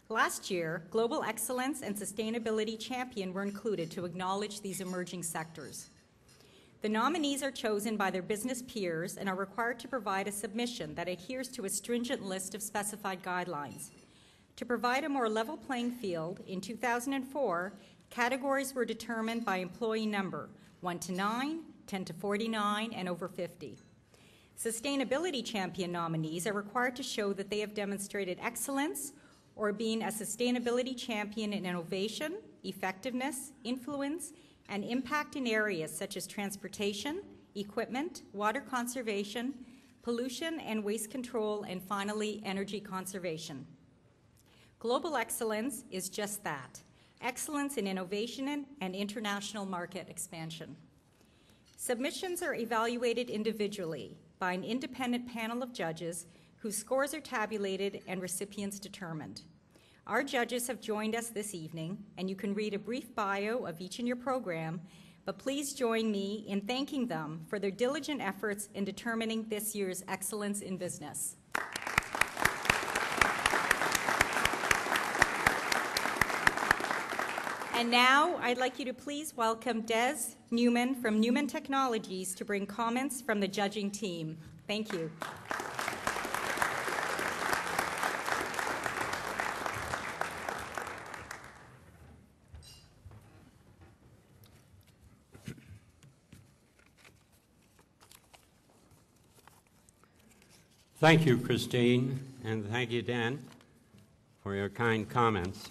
Last year, Global Excellence and Sustainability Champion were included to acknowledge these emerging sectors. The nominees are chosen by their business peers and are required to provide a submission that adheres to a stringent list of specified guidelines. To provide a more level playing field, in 2004, categories were determined by employee number, 1 to 9, 10 to 49, and over 50. Sustainability Champion nominees are required to show that they have demonstrated excellence or been a sustainability champion in innovation, effectiveness, influence, and impact in areas such as transportation, equipment, water conservation, pollution and waste control, and finally, energy conservation. Global excellence is just that, excellence in innovation and international market expansion. Submissions are evaluated individually by an independent panel of judges whose scores are tabulated and recipients determined. Our judges have joined us this evening, and you can read a brief bio of each in your program, but please join me in thanking them for their diligent efforts in determining this year's Excellence in Business. And now, I'd like you to please welcome Des Newman from Newman Technologies to bring comments from the judging team. Thank you. Thank you, Christine, and thank you, Dan, for your kind comments.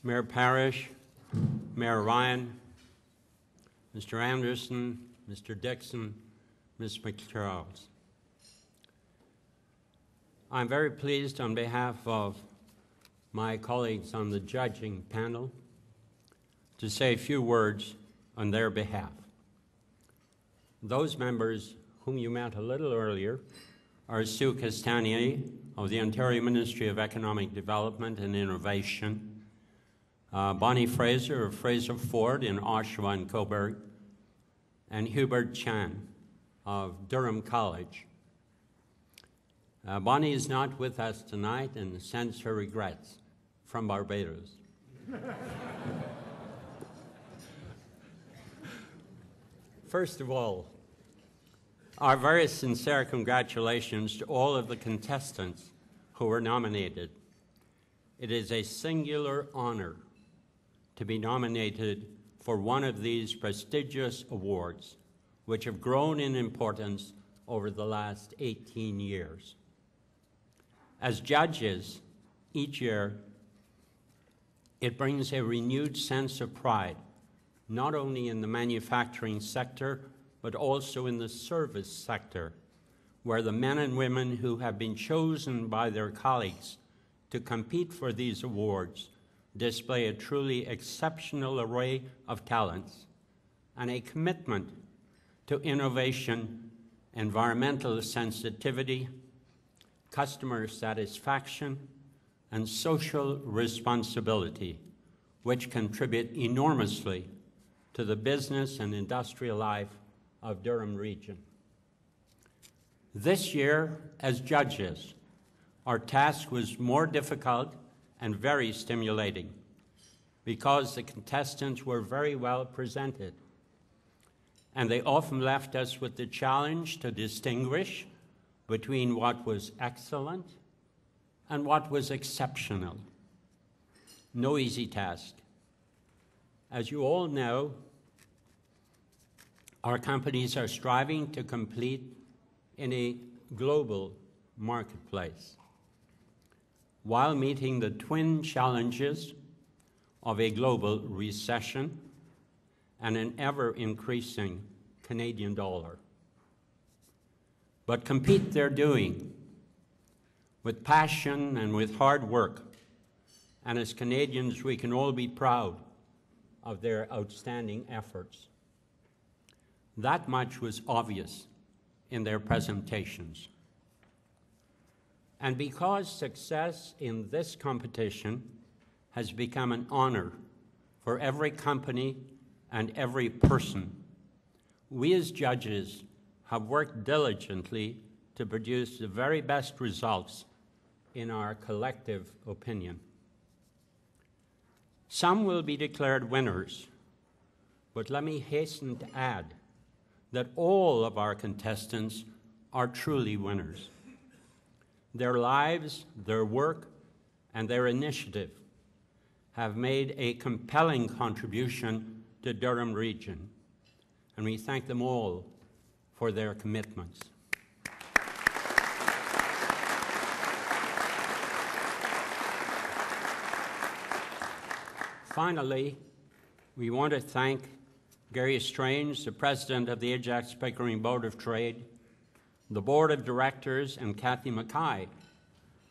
Mayor Parrish, Mayor Ryan, Mr. Anderson, Mr. Dixon, Ms. McCharles. I'm very pleased on behalf of my colleagues on the judging panel to say a few words on their behalf. Those members whom you met a little earlier are Sue Castagnier of the Ontario Ministry of Economic Development and Innovation, Bonnie Fraser of Fraser Ford in Oshawa and Cobourg, and Hubert Chan of Durham College. Bonnie is not with us tonight and sends her regrets from Barbados. First of all, our very sincere congratulations to all of the contestants who were nominated. It is a singular honor to be nominated for one of these prestigious awards, which have grown in importance over the last 18 years. As judges, each year, it brings a renewed sense of pride, not only in the manufacturing sector, but also in the service sector, where the men and women who have been chosen by their colleagues to compete for these awards display a truly exceptional array of talents and a commitment to innovation, environmental sensitivity, customer satisfaction, and social responsibility, which contribute enormously to the business and industrial life of Durham Region. This year, as judges, Our task was more difficult and very stimulating because the contestants were very well presented. And they often left us with the challenge to distinguish between what was excellent and what was exceptional. No easy task. As you all know, our companies are striving to compete in a global marketplace while meeting the twin challenges of a global recession and an ever-increasing Canadian dollar. But compete they're doing with passion and with hard work. And as Canadians, we can all be proud of their outstanding efforts. That much was obvious in their presentations. And because success in this competition has become an honor for every company and every person, we as judges have worked diligently to produce the very best results in our collective opinion. Some will be declared winners, but let me hasten to add that all of our contestants are truly winners. Their lives, their work, and their initiative have made a compelling contribution to Durham Region, and we thank them all for their commitments. Finally, we want to thank Gary Strange, the President of the Ajax-Pickering Board of Trade, the Board of Directors, and Kathy Mackay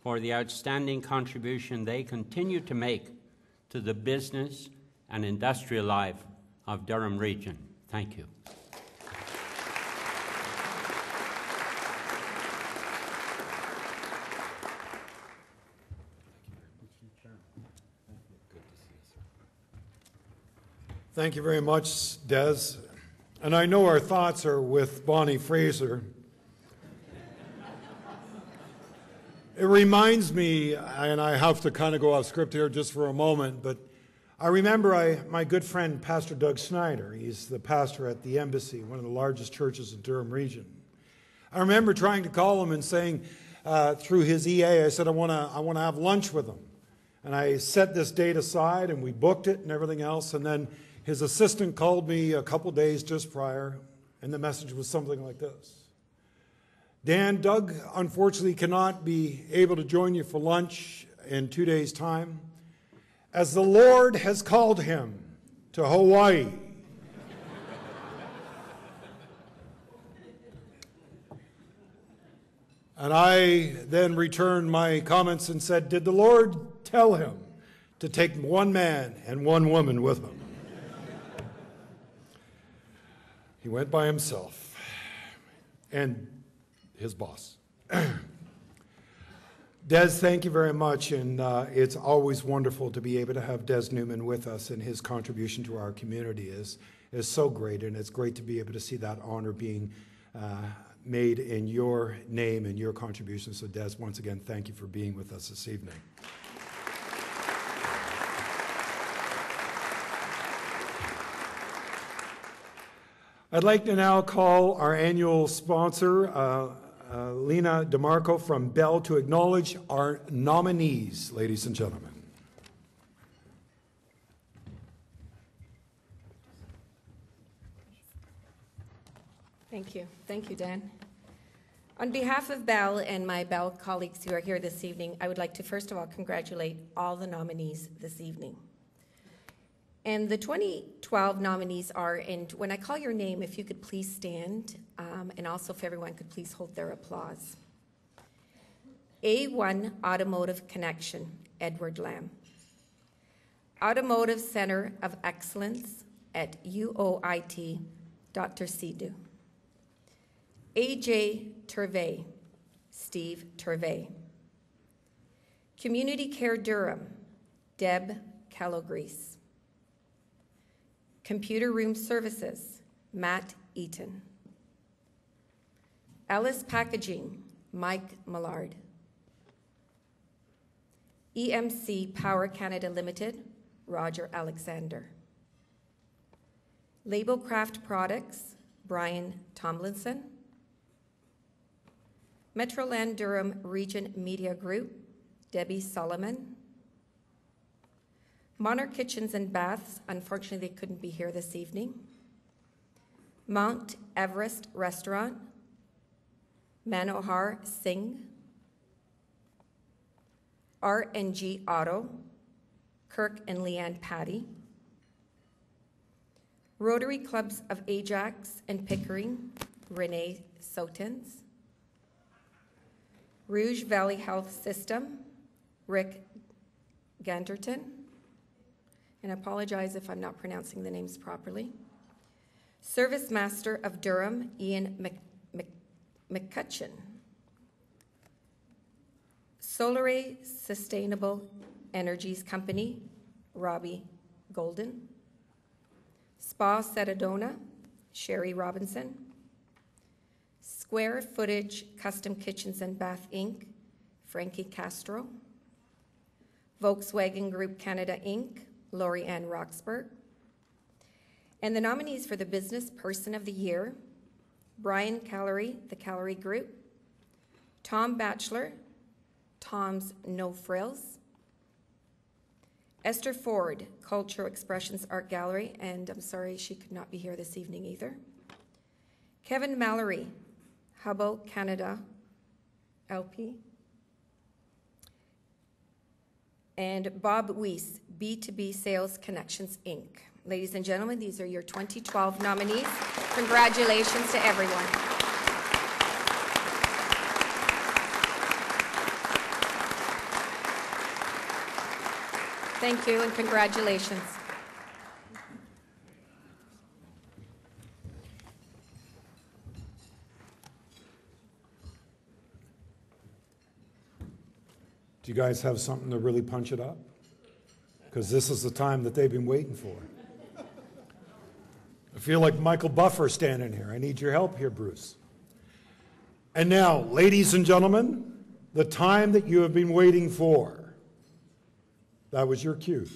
for the outstanding contribution they continue to make to the business and industrial life of Durham Region. Thank you. Thank you very much, Des. And I know our thoughts are with Bonnie Fraser. It reminds me, and I have to kind of go off script here just for a moment, but I remember my good friend, Pastor Doug Snyder. He's the pastor at the Embassy, one of the largest churches in Durham Region. I remember trying to call him and saying through his EA, I said, I want to have lunch with him. And I set this date aside, and we booked it and everything else, and then his assistant called me a couple days just prior, and the message was something like this. Dan, Doug unfortunately cannot be able to join you for lunch in 2 days' time, as the Lord has called him to Hawaii. And I then returned my comments and said, did the Lord tell him to take one man and one woman with him? He went by himself and his boss. Des, thank you very much, and it's always wonderful to be able to have Des Newman with us, and his contribution to our community is so great, and it's great to be able to see that honor being made in your name and your contribution. So Des, once again, thank you for being with us this evening. I'd like to now call our annual sponsor, Lena DeMarco from Bell, to acknowledge our nominees, ladies and gentlemen. Thank you. Thank you, Dan. On behalf of Bell and my Bell colleagues who are here this evening, I would like to first of all congratulate all the nominees this evening. And the 2012 nominees are, and when I call your name, if you could please stand, and also if everyone could please hold their applause. A1 Automotive Connection, Edward Lamb. Automotive Center of Excellence at UOIT, Dr. Sidhu. AJ Turvey, Steve Turvey. Community Care Durham, Deb Calogrese. Computer Room Services, Matt Eaton. Ellis Packaging, Mike Millard. EMC Power Canada Limited, Roger Alexander. Label Craft Products, Brian Tomlinson. Metroland Durham Region Media Group, Debbie Solomon. Monarch Kitchens and Baths, unfortunately they couldn't be here this evening. Mount Everest Restaurant, Manohar Singh. R&G Auto, Kirk and Leanne Patty. Rotary Clubs of Ajax and Pickering, Renee Sotens. Rouge Valley Health System, Rick Ganderton. And I apologize if I'm not pronouncing the names properly. Service Master of Durham, Ian McCutcheon. Solaray Sustainable Energies Company, Robbie Golden. Spa Sedona, Sherry Robinson. Square Footage Custom Kitchens and Bath Inc., Frankie Castro. Volkswagen Group Canada Inc., Lori Ann Roxburgh. And the nominees for the Business Person of the Year, Brian Callery, the Callery Group. Tom Batchelor, Tom's No Frills. Esther Ford, Cultural Expressions Art Gallery, and I'm sorry she could not be here this evening either. Kevin Mallory, Hubble Canada LP. And Bob Weiss, B2B Sales Connections Inc. Ladies and gentlemen, these are your 2012 nominees. Congratulations to everyone. Thank you and congratulations. Do you guys have something to really punch it up? Because this is the time that they've been waiting for. I feel like Michael Buffer standing here. I need your help here, Bruce. And now, ladies and gentlemen, the time that you have been waiting for. That was your cue.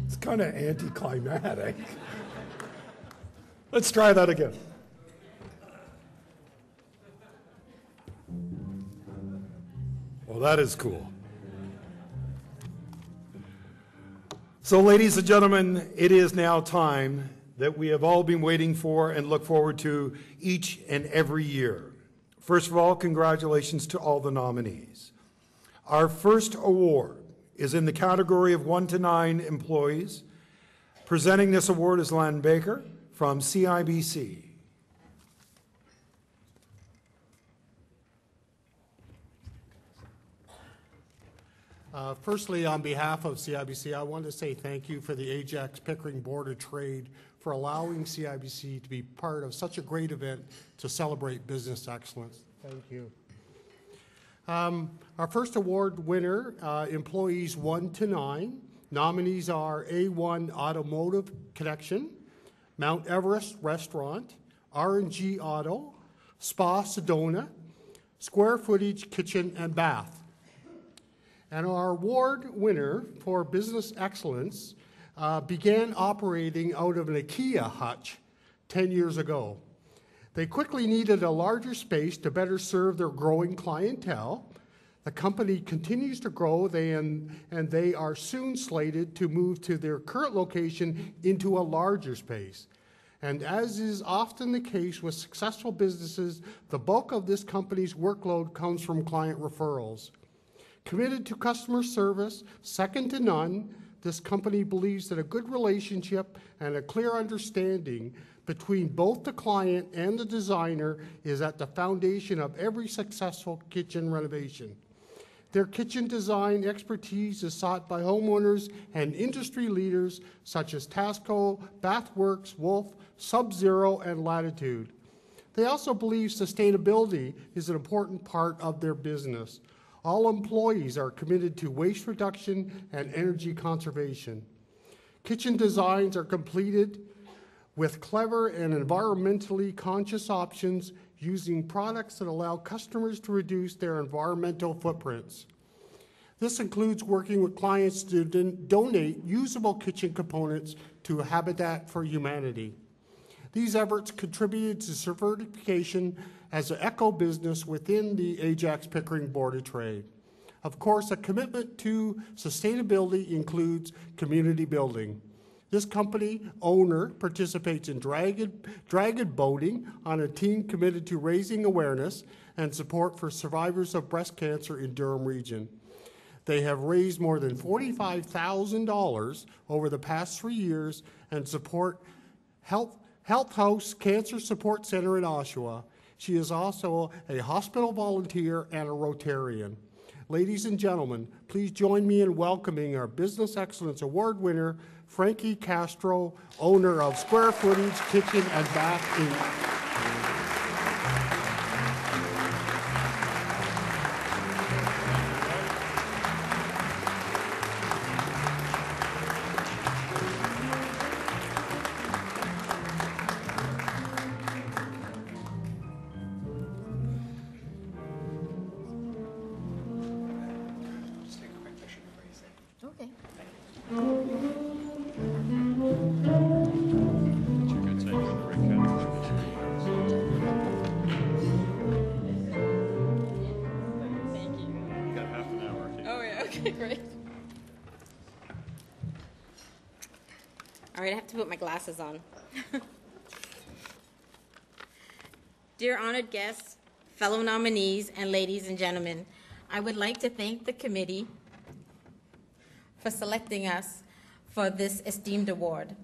It's kind of anticlimactic. Let's try that again. Well, that is cool. So, ladies and gentlemen, it is now time that we have all been waiting for and look forward to each and every year. First of all, congratulations to all the nominees. Our first award is in the category of 1 to 9 employees. Presenting this award is Len Baker from CIBC. Firstly, on behalf of CIBC, I want to say thank you for the Ajax-Pickering Board of Trade for allowing CIBC to be part of such a great event to celebrate business excellence. Thank you. Our first award winner, employees 1 to 9. Nominees are A1 Automotive Connection, Mount Everest Restaurant, R&G Auto, Spa Sedona, Square Footage Kitchen and Bath. And our award winner for business excellence began operating out of an IKEA hutch 10 years ago. They quickly needed a larger space to better serve their growing clientele. The company continues to grow, and they are soon slated to move to their current location into a larger space. And as is often the case with successful businesses, the bulk of this company's workload comes from client referrals. Committed to customer service, second to none, this company believes that a good relationship and a clear understanding between both the client and the designer is at the foundation of every successful kitchen renovation. Their kitchen design expertise is sought by homeowners and industry leaders such as Tasco, Bathworks, Wolf, Sub-Zero, and Latitude. They also believe sustainability is an important part of their business. All employees are committed to waste reduction and energy conservation. Kitchen designs are completed with clever and environmentally conscious options using products that allow customers to reduce their environmental footprints. This includes working with clients to donate usable kitchen components to Habitat for Humanity. These efforts contributed to certification as an eco-business within the Ajax-Pickering Board of Trade. Of course, a commitment to sustainability includes community building. This company owner participates in dragon boating on a team committed to raising awareness and support for survivors of breast cancer in Durham region. They have raised more than $45,000 over the past 3 years and support Health House Cancer Support Center in Oshawa. She is also a hospital volunteer and a Rotarian. Ladies and gentlemen, please join me in welcoming our Business Excellence Award winner, Frankie Castro, owner of Square Footage Kitchen and Bath Inc. All right, I have to put my glasses on. Dear honored guests, fellow nominees, and ladies and gentlemen, I would like to thank the committee for selecting us for this esteemed award.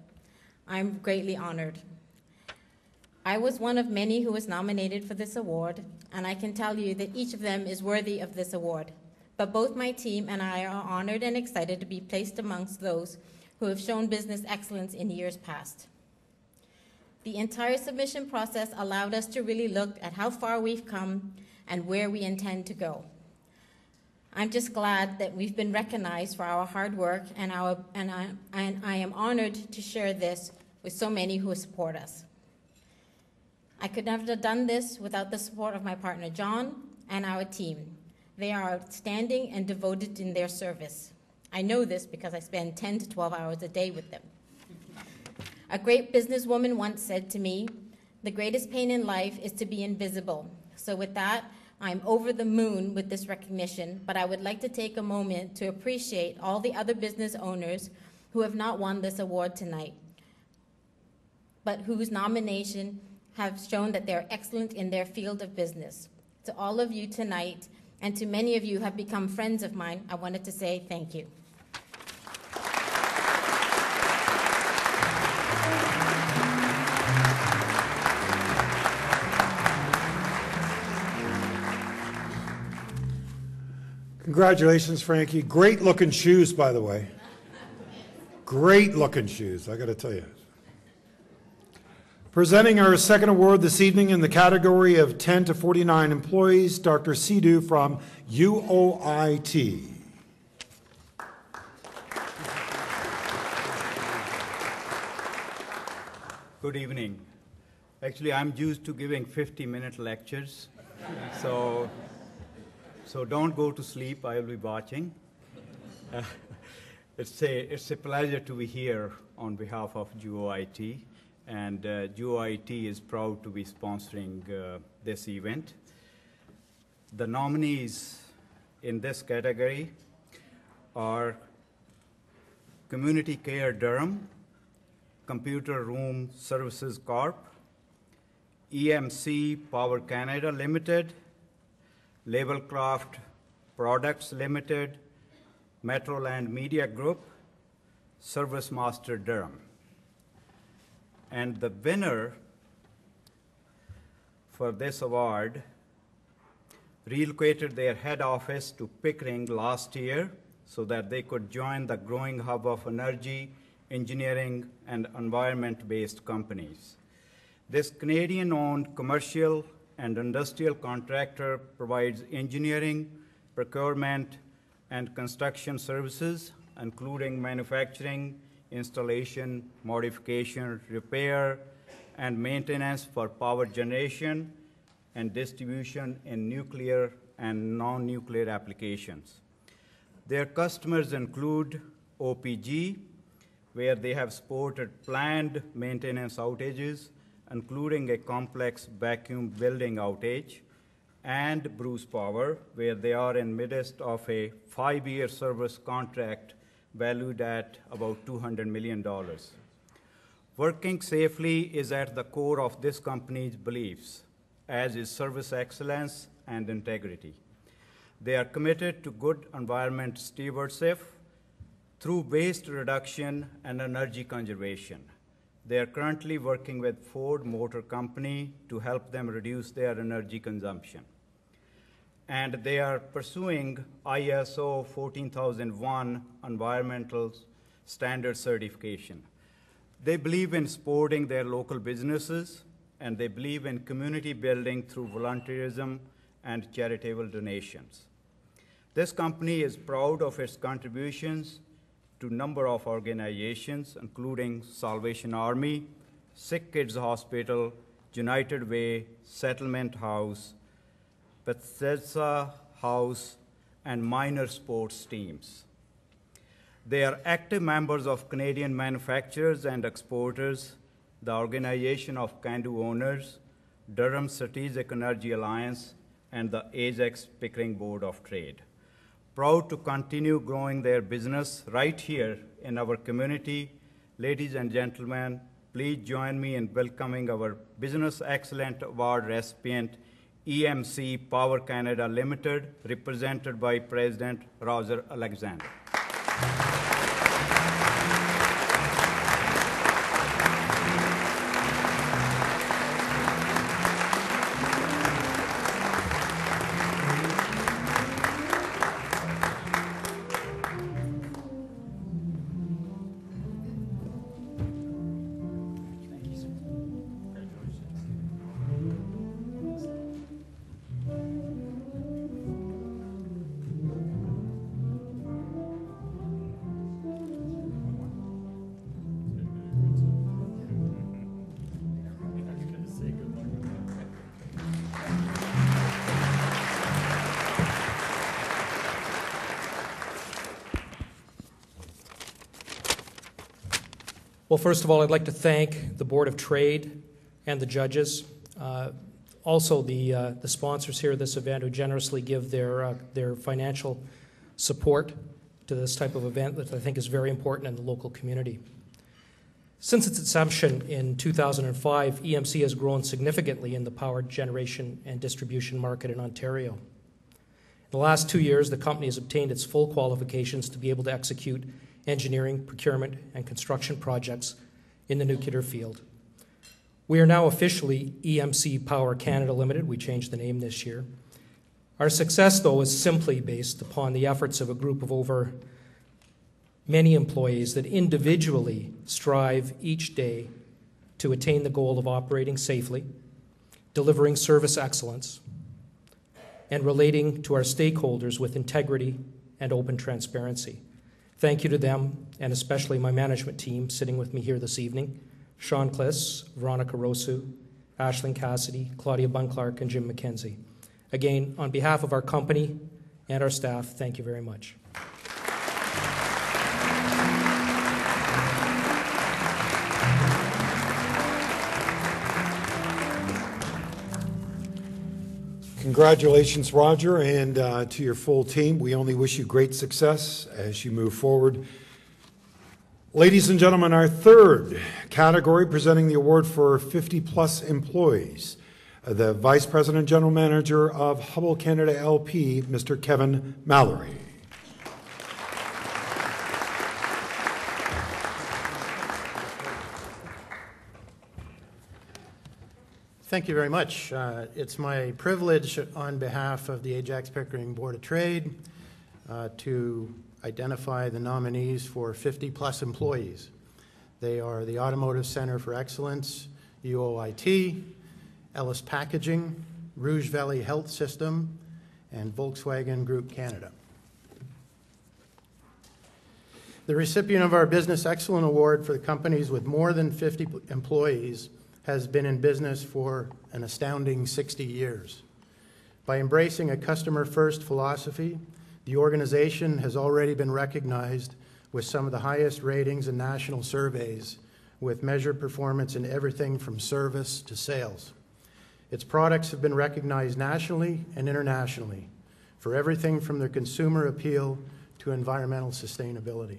I'm greatly honored. I was one of many who was nominated for this award, and I can tell you that each of them is worthy of this award. But both my team and I are honored and excited to be placed amongst those who have shown business excellence in years past. The entire submission process allowed us to really look at how far we've come and where we intend to go. I'm just glad that we've been recognized for our hard work, and I am honored to share this with so many who support us. I could never have done this without the support of my partner John and our team. They are outstanding and devoted in their service. I know this because I spend 10 to 12 hours a day with them. A great businesswoman once said to me, "The greatest pain in life is to be invisible." So with that, I'm over the moon with this recognition, but I would like to take a moment to appreciate all the other business owners who have not won this award tonight, but whose nomination have shown that they're excellent in their field of business. To all of you tonight, and to many of you who have become friends of mine, I wanted to say thank you. Congratulations, Frankie. Great looking shoes, by the way. Great looking shoes, I got to tell you. Presenting our second award this evening in the category of 10 to 49 employees, Dr. Sidhu from UOIT. Good evening. Actually, I'm used to giving 50-minute lectures, so don't go to sleep. I will be watching. It's a pleasure to be here on behalf of UOIT, and UOIT is proud to be sponsoring this event. The nominees in this category are Community Care Durham, Computer Room Services Corp., EMC Power Canada Limited, Labelcraft Products Limited, Metroland Media Group, Service Master Durham. And the winner for this award relocated their head office to Pickering last year so that they could join the growing hub of energy, engineering, and environment-based companies. This Canadian-owned commercial and industrial contractor provides engineering, procurement, and construction services, including manufacturing, installation, modification, repair, and maintenance for power generation and distribution in nuclear and non-nuclear applications. Their customers include OPG, where they have supported planned maintenance outages, including a complex vacuum building outage, and Bruce Power, where they are in midst of a 5-year service contract valued at about $200 million. Working safely is at the core of this company's beliefs, as is service excellence and integrity. They are committed to good environment stewardship through waste reduction and energy conservation. They are currently working with Ford Motor Company to help them reduce their energy consumption. And they are pursuing ISO 14001 environmental standard certification. They believe in supporting their local businesses, and they believe in community building through volunteerism and charitable donations. This company is proud of its contributions to a number of organizations, including Salvation Army, Sick Kids Hospital, United Way, Settlement House, Bethesda House, and minor sports teams. They are active members of Canadian Manufacturers and Exporters, the Organization of Can-Do Owners, Durham Strategic Energy Alliance, and the Ajax-Pickering Board of Trade. Proud to continue growing their business right here in our community, ladies and gentlemen, please join me in welcoming our Business Excellence Award recipient, EMC Power Canada Limited, represented by President Roger Alexander. Well, first of all, I'd like to thank the Board of Trade and the judges, also the sponsors here of this event who generously give their financial support to this type of event that I think is very important in the local community. Since its inception in 2005, EMC has grown significantly in the power generation and distribution market in Ontario. In the last 2 years, the company has obtained its full qualifications to be able to execute engineering, procurement, and construction projects in the nuclear field. We are now officially EMC Power Canada Limited. We changed the name this year. Our success, though, is simply based upon the efforts of a group of over many employees that individually strive each day to attain the goal of operating safely, delivering service excellence, and relating to our stakeholders with integrity and open transparency. Thank you to them, and especially my management team sitting with me here this evening, Sean Kliss, Veronica Rosu, Ashlyn Cassidy, Claudia Bunclark, and Jim McKenzie. Again, on behalf of our company and our staff, thank you very much. Congratulations, Roger, and to your full team. We only wish you great success as you move forward. Ladies and gentlemen, our third category presenting the award for 50-plus employees, the Vice President General Manager of Hubble Canada LP, Mr. Kevin Mallory. Thank you very much. It's my privilege on behalf of the Ajax-Pickering Board of Trade to identify the nominees for 50-plus employees. They are the Automotive Center for Excellence, UOIT, Ellis Packaging, Rouge Valley Health System, and Volkswagen Group Canada. The recipient of our Business Excellence Award for the companies with more than 50 employees has been in business for an astounding 60 years. By embracing a customer-first philosophy, the organization has already been recognized with some of the highest ratings in national surveys, with measured performance in everything from service to sales. Its products have been recognized nationally and internationally for everything from their consumer appeal to environmental sustainability.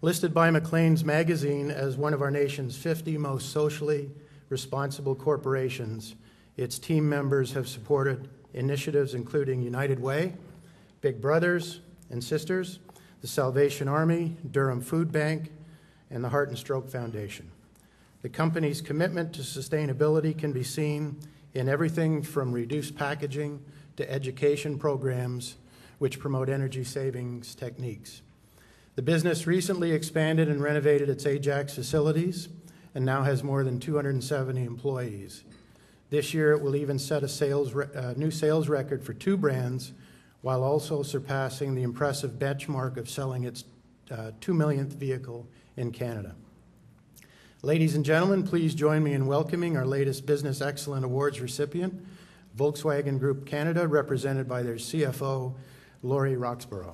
Listed by Maclean's magazine as one of our nation's 50 most socially responsible corporations, its team members have supported initiatives including United Way, Big Brothers and Sisters, the Salvation Army, Durham Food Bank, and the Heart and Stroke Foundation. The company's commitment to sustainability can be seen in everything from reduced packaging to education programs which promote energy savings techniques. The business recently expanded and renovated its Ajax facilities and now has more than 270 employees. This year it will even set a new sales record for 2 brands, while also surpassing the impressive benchmark of selling its 2 millionth vehicle in Canada. Ladies and gentlemen, please join me in welcoming our latest Business Excellence Awards recipient, Volkswagen Group Canada, represented by their CFO, Laurie Roxborough.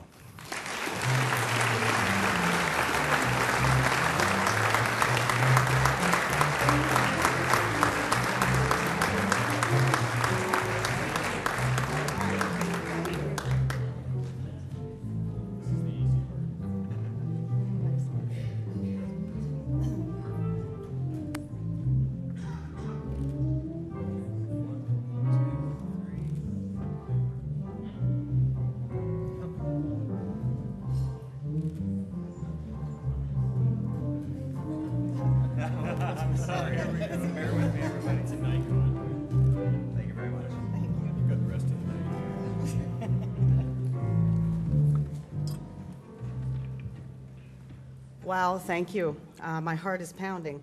Wow, thank you. My heart is pounding.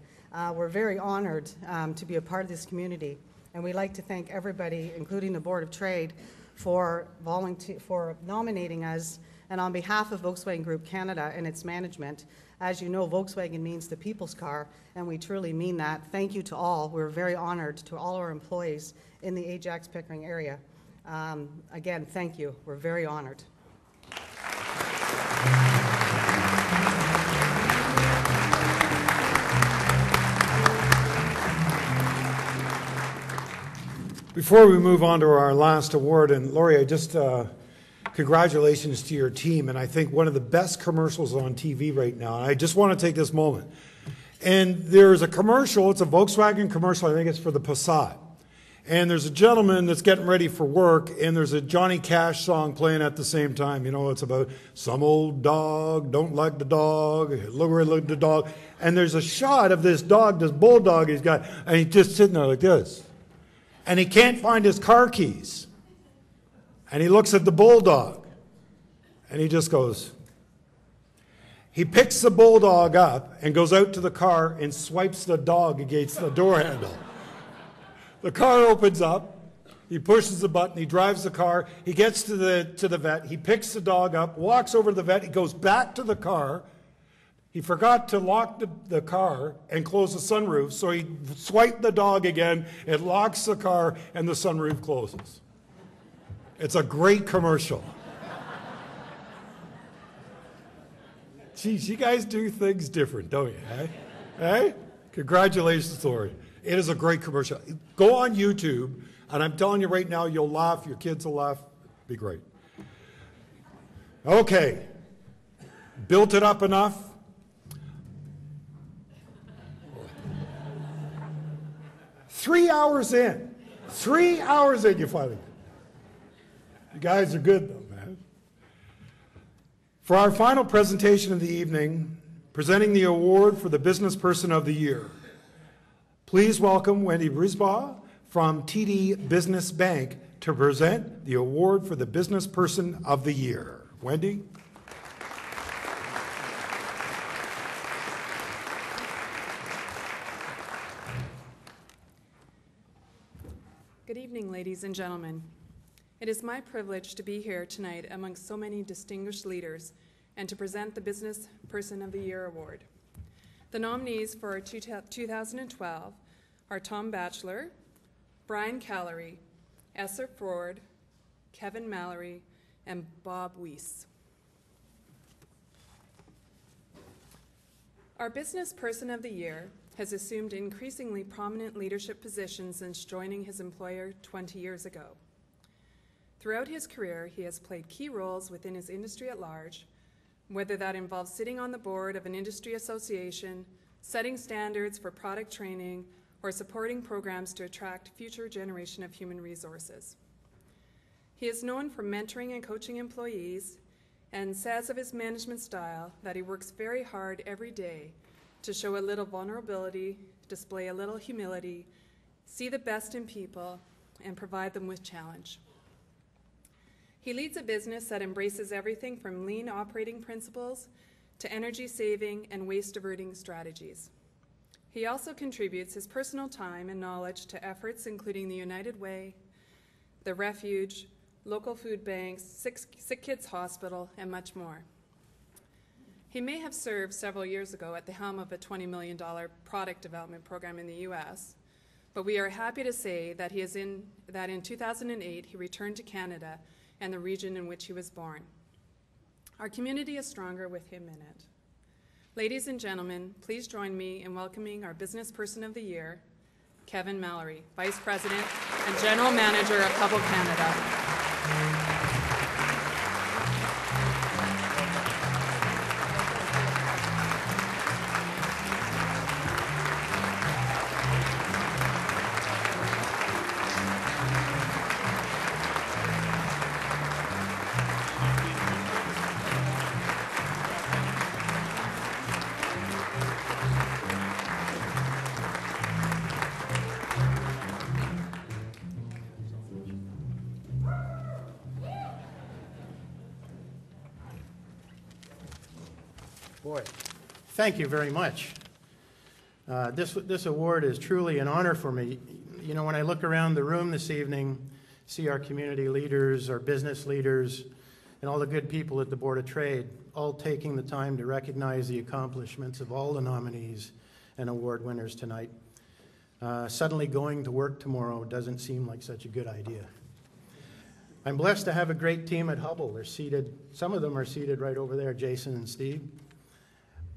We're very honored to be a part of this community, and we'd like to thank everybody, including the Board of Trade, for nominating us. And on behalf of Volkswagen Group Canada and its management, as you know, Volkswagen means the people's car, and we truly mean that. Thank you to all. We're very honored to all our employees in the Ajax-Pickering area. Again, thank you. We're very honored. Before we move on to our last award, and Laurie, I just congratulations to your team, and I think one of the best commercials on TV right now. And I just want to take this moment. And there's a commercial, it's a Volkswagen commercial, I think it's for the Passat. And there's a gentleman that's getting ready for work, and there's a Johnny Cash song playing at the same time. You know, it's about some old dog, don't like the dog, look at the dog. And there's a shot of this dog, this bulldog he's got, and he's just sitting there like this. And he can't find his car keys. And he looks at the bulldog. And he just goes. He picks the bulldog up and goes out to the car and swipes the dog against the door handle. The car opens up. He pushes the button. He drives the car. He gets to the vet. He picks the dog up, walks over to the vet. He goes back to the car. He forgot to lock the car and close the sunroof, so he swiped the dog again, it locks the car, and the sunroof closes. It's a great commercial. Geez, you guys do things different, don't you? Eh? Hey? Congratulations, Laurie. It is a great commercial. Go on YouTube, and I'm telling you right now, you'll laugh, your kids will laugh. It'll be great. Okay. Built it up enough? 3 hours in. 3 hours in, you finally. You guys are good, though, man. For our final presentation of the evening, presenting the award for the Business Person of the Year, please welcome Wendy Brisbaugh from TD Business Bank to present the award for the Business Person of the Year. Wendy? Good evening, ladies and gentlemen. It is my privilege to be here tonight amongst so many distinguished leaders and to present the Business Person of the Year Award. The nominees for 2012 are Tom Batchelor, Brian Callery, Esther Ford, Kevin Mallory, and Bob Weiss. Our Business Person of the Year has assumed increasingly prominent leadership positions since joining his employer 20 years ago. Throughout his career, he has played key roles within his industry at large, whether that involves sitting on the board of an industry association, setting standards for product training, or supporting programs to attract future generation of human resources. He is known for mentoring and coaching employees and says of his management style that he works very hard every day to show a little vulnerability, display a little humility, see the best in people, and provide them with challenge. He leads a business that embraces everything from lean operating principles to energy saving and waste diverting strategies. He also contributes his personal time and knowledge to efforts including the United Way, the Refuge, local food banks, Sick Kids Hospital, and much more. He may have served several years ago at the helm of a $20 million product development program in the U.S., but we are happy to say that in 2008 he returned to Canada and the region in which he was born. Our community is stronger with him in it. Ladies and gentlemen, please join me in welcoming our Business Person of the Year, Kevin Mallory, Vice President and General Manager of Hubble Canada. Boy, thank you very much. This award is truly an honor for me. You know, when I look around the room this evening, see our community leaders, our business leaders, and all the good people at the Board of Trade, all taking the time to recognize the accomplishments of all the nominees and award winners tonight. Suddenly going to work tomorrow doesn't seem like such a good idea. I'm blessed to have a great team at Hubble. They're seated, some of them are seated right over there, Jason and Steve.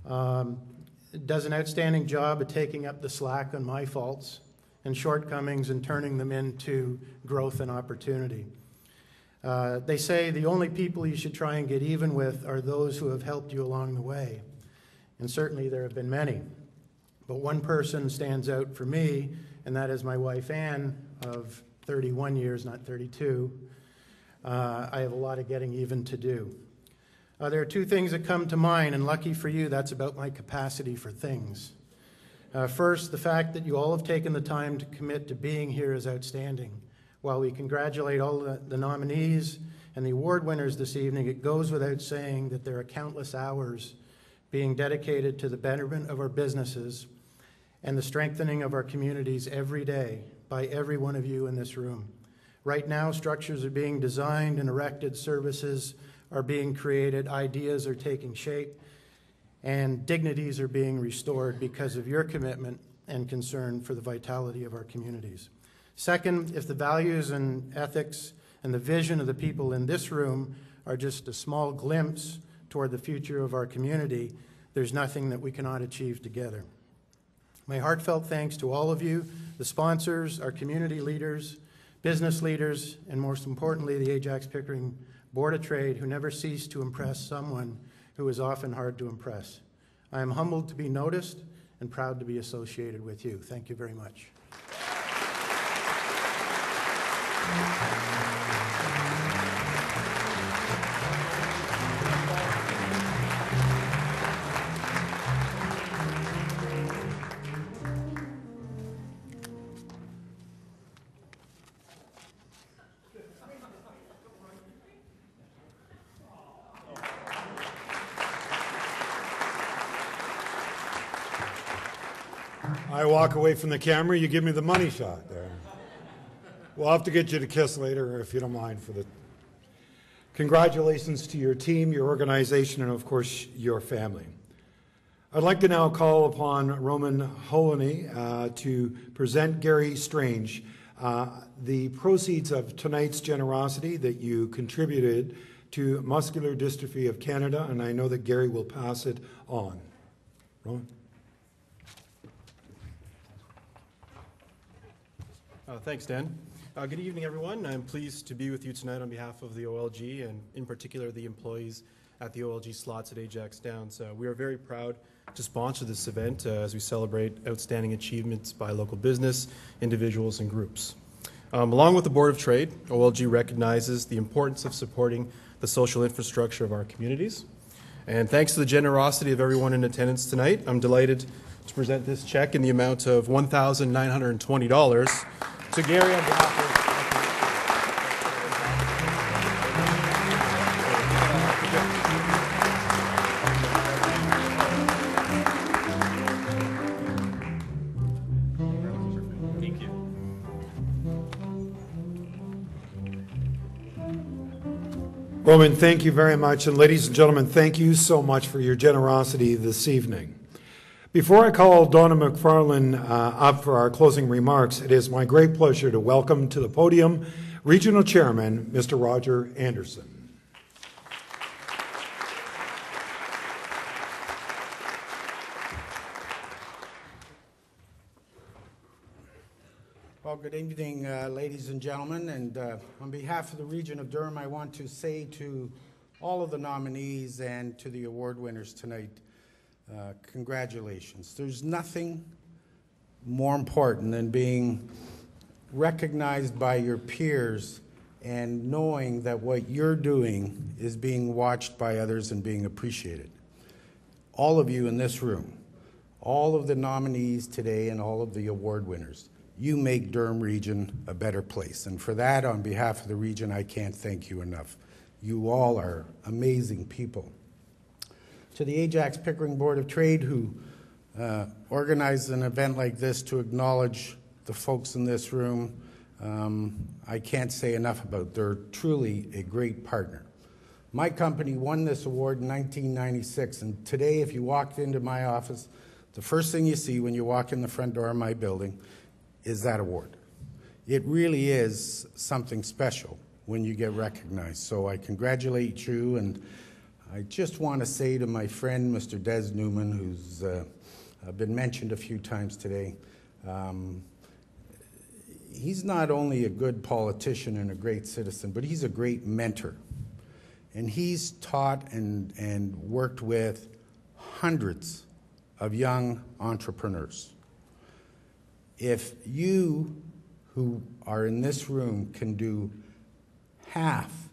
Does an outstanding job of taking up the slack on my faults and shortcomings and turning them into growth and opportunity. They say the only people you should try and get even with are those who have helped you along the way. And certainly there have been many. But one person stands out for me, and that is my wife Ann of 31 years, not 32. I have a lot of getting even to do. There are two things that come to mind, and lucky for you, that's about my capacity for things. First, the fact that you all have taken the time to commit to being here is outstanding. While we congratulate all the nominees and the award winners this evening, it goes without saying that there are countless hours being dedicated to the betterment of our businesses and the strengthening of our communities every day by every one of you in this room. Right now, structures are being designed and erected, services are being created, ideas are taking shape, and dignities are being restored because of your commitment and concern for the vitality of our communities. Second, if the values and ethics and the vision of the people in this room are just a small glimpse toward the future of our community, there's nothing that we cannot achieve together. My heartfelt thanks to all of you, the sponsors, our community leaders, business leaders, and most importantly, the Ajax-Pickering Board of Trade, who never cease to impress someone who is often hard to impress. I am humbled to be noticed and proud to be associated with you. Thank you very much. I walk away from the camera, you give me the money shot there. We'll have to get you to kiss later, if you don't mind. For the congratulations to your team, your organization, and of course, your family. I'd like to now call upon Roman Holoney to present Gary Strange the proceeds of tonight's generosity that you contributed to Muscular Dystrophy of Canada, and I know that Gary will pass it on. Roman? Thanks, Dan. Good evening, everyone. I'm pleased to be with you tonight on behalf of the OLG and in particular the employees at the OLG slots at Ajax Downs. We are very proud to sponsor this event as we celebrate outstanding achievements by local business, individuals, and groups. Along with the Board of Trade, OLG recognizes the importance of supporting the social infrastructure of our communities. And thanks to the generosity of everyone in attendance tonight, I'm delighted to present this check in the amount of $1,920 to Gary on behalf of... Thank you. Roman, thank you very much. And ladies and gentlemen, thank you so much for your generosity this evening. Before I call Donna McFarlane up for our closing remarks, it is my great pleasure to welcome to the podium Regional Chairman, Mr. Roger Anderson. Well, good evening, ladies and gentlemen, and on behalf of the region of Durham, I want to say to all of the nominees and to the award winners tonight, congratulations. There's nothing more important than being recognized by your peers and knowing that what you're doing is being watched by others and being appreciated. All of you in this room, all of the nominees today and all of the award winners, you make Durham Region a better place. And for that, on behalf of the region, I can't thank you enough. You all are amazing people. To the Ajax-Pickering Board of Trade, who organized an event like this to acknowledge the folks in this room, I can't say enough about. They're truly a great partner. My company won this award in 1996, and today, if you walked into my office, the first thing you see when you walk in the front door of my building is that award. It really is something special when you get recognized. So I congratulate you, and I just want to say to my friend, Mr. Des Newman, who's been mentioned a few times today, he's not only a good politician and a great citizen, but he's a great mentor. And he's taught and worked with hundreds of young entrepreneurs. If you who are in this room can do half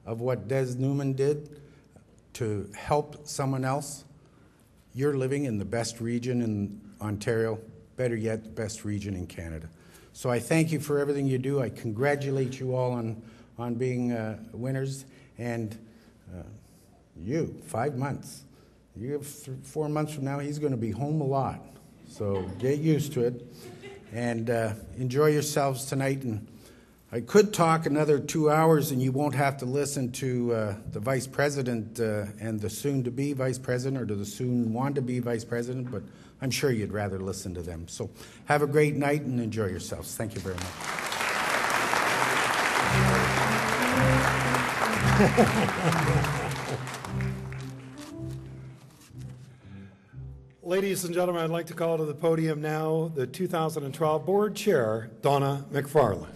of what Des Newman did to help someone else, you're living in the best region in Ontario, better yet, the best region in Canada. So I thank you for everything you do. I congratulate you all on being winners. And you, 5 months. You have 4 months from now, he's going to be home a lot. So get used to it. And enjoy yourselves tonight. And I could talk another 2 hours and you won't have to listen to the Vice President and the soon-to-be Vice President or to the soon-want-to-be Vice President, but I'm sure you'd rather listen to them. So have a great night and enjoy yourselves. Thank you very much. Ladies and gentlemen, I'd like to call to the podium now the 2012 Board Chair, Donna McFarlane.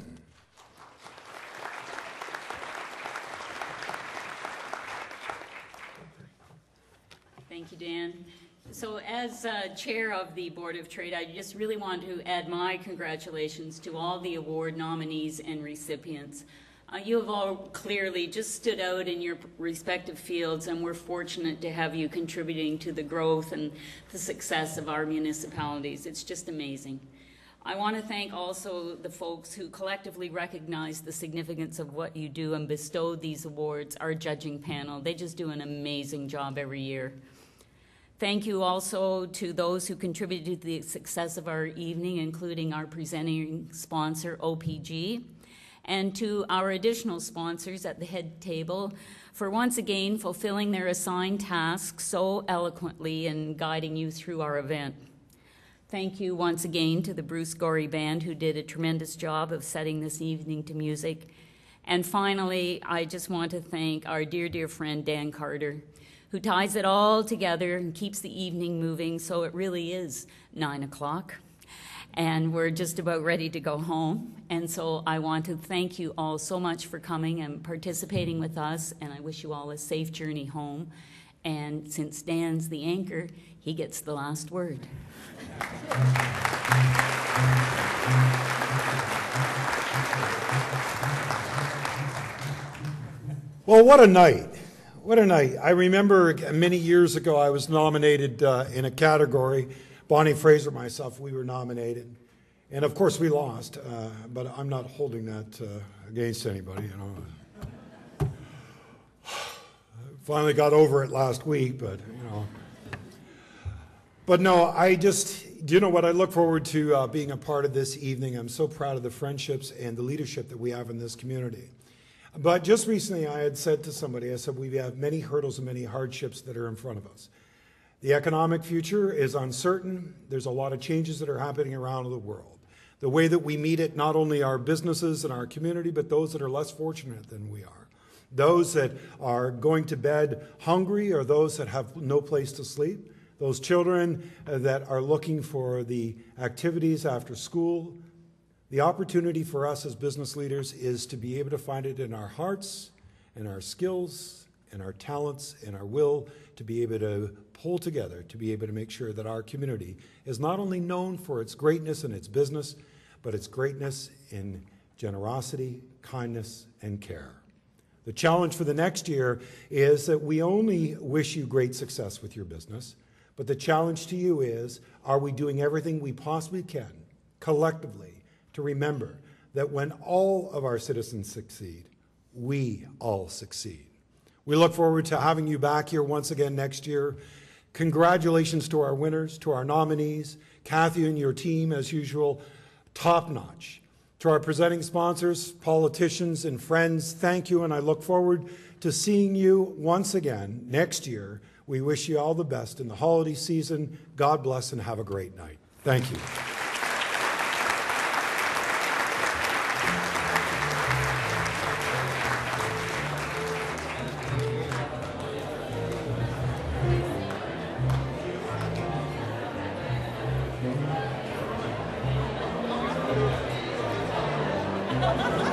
Thank you, Dan. So as chair of the Board of Trade, I just really want to add my congratulations to all the award nominees and recipients. You have all clearly just stood out in your respective fields, and we're fortunate to have you contributing to the growth and the success of our municipalities. It's just amazing. I want to thank also the folks who collectively recognize the significance of what you do and bestow these awards, our judging panel. They just do an amazing job every year. Thank you also to those who contributed to the success of our evening, including our presenting sponsor, OPG. and to our additional sponsors at the head table for once again fulfilling their assigned tasks so eloquently and guiding you through our event. Thank you once again to the Bruce Gorey Band, who did a tremendous job of setting this evening to music. And finally, I just want to thank our dear, dear friend Dan Carter, who ties it all together and keeps the evening moving so it really is 9 o'clock. And we're just about ready to go home. And so I want to thank you all so much for coming and participating with us, and I wish you all a safe journey home. And since Dan's the anchor, he gets the last word. Well, what a night. What a night. I remember many years ago I was nominated in a category. Bonnie Fraser and myself, we were nominated. And of course we lost, but I'm not holding that against anybody, you know. Finally got over it last week, but, you know. But no, do you know what? I look forward to being a part of this evening. I'm so proud of the friendships and the leadership that we have in this community. But just recently I had said to somebody, I said, we have many hurdles and many hardships that are in front of us. The economic future is uncertain. There's a lot of changes that are happening around the world. The way that we meet it, not only our businesses and our community, but those that are less fortunate than we are. Those that are going to bed hungry, or those that have no place to sleep. Those children that are looking for the activities after school. The opportunity for us as business leaders is to be able to find it in our hearts, in our skills, in our talents, in our will, to be able to pull together, to be able to make sure that our community is not only known for its greatness in its business, but its greatness in generosity, kindness, and care. The challenge for the next year is that we only wish you great success with your business, but the challenge to you is, are we doing everything we possibly can, collectively, to remember that when all of our citizens succeed, we all succeed. We look forward to having you back here once again next year. Congratulations to our winners, to our nominees. Kathy and your team, as usual, top-notch. To our presenting sponsors, politicians, and friends, thank you, and I look forward to seeing you once again next year. We wish you all the best in the holiday season. God bless and have a great night. Thank you. Ha ha ha!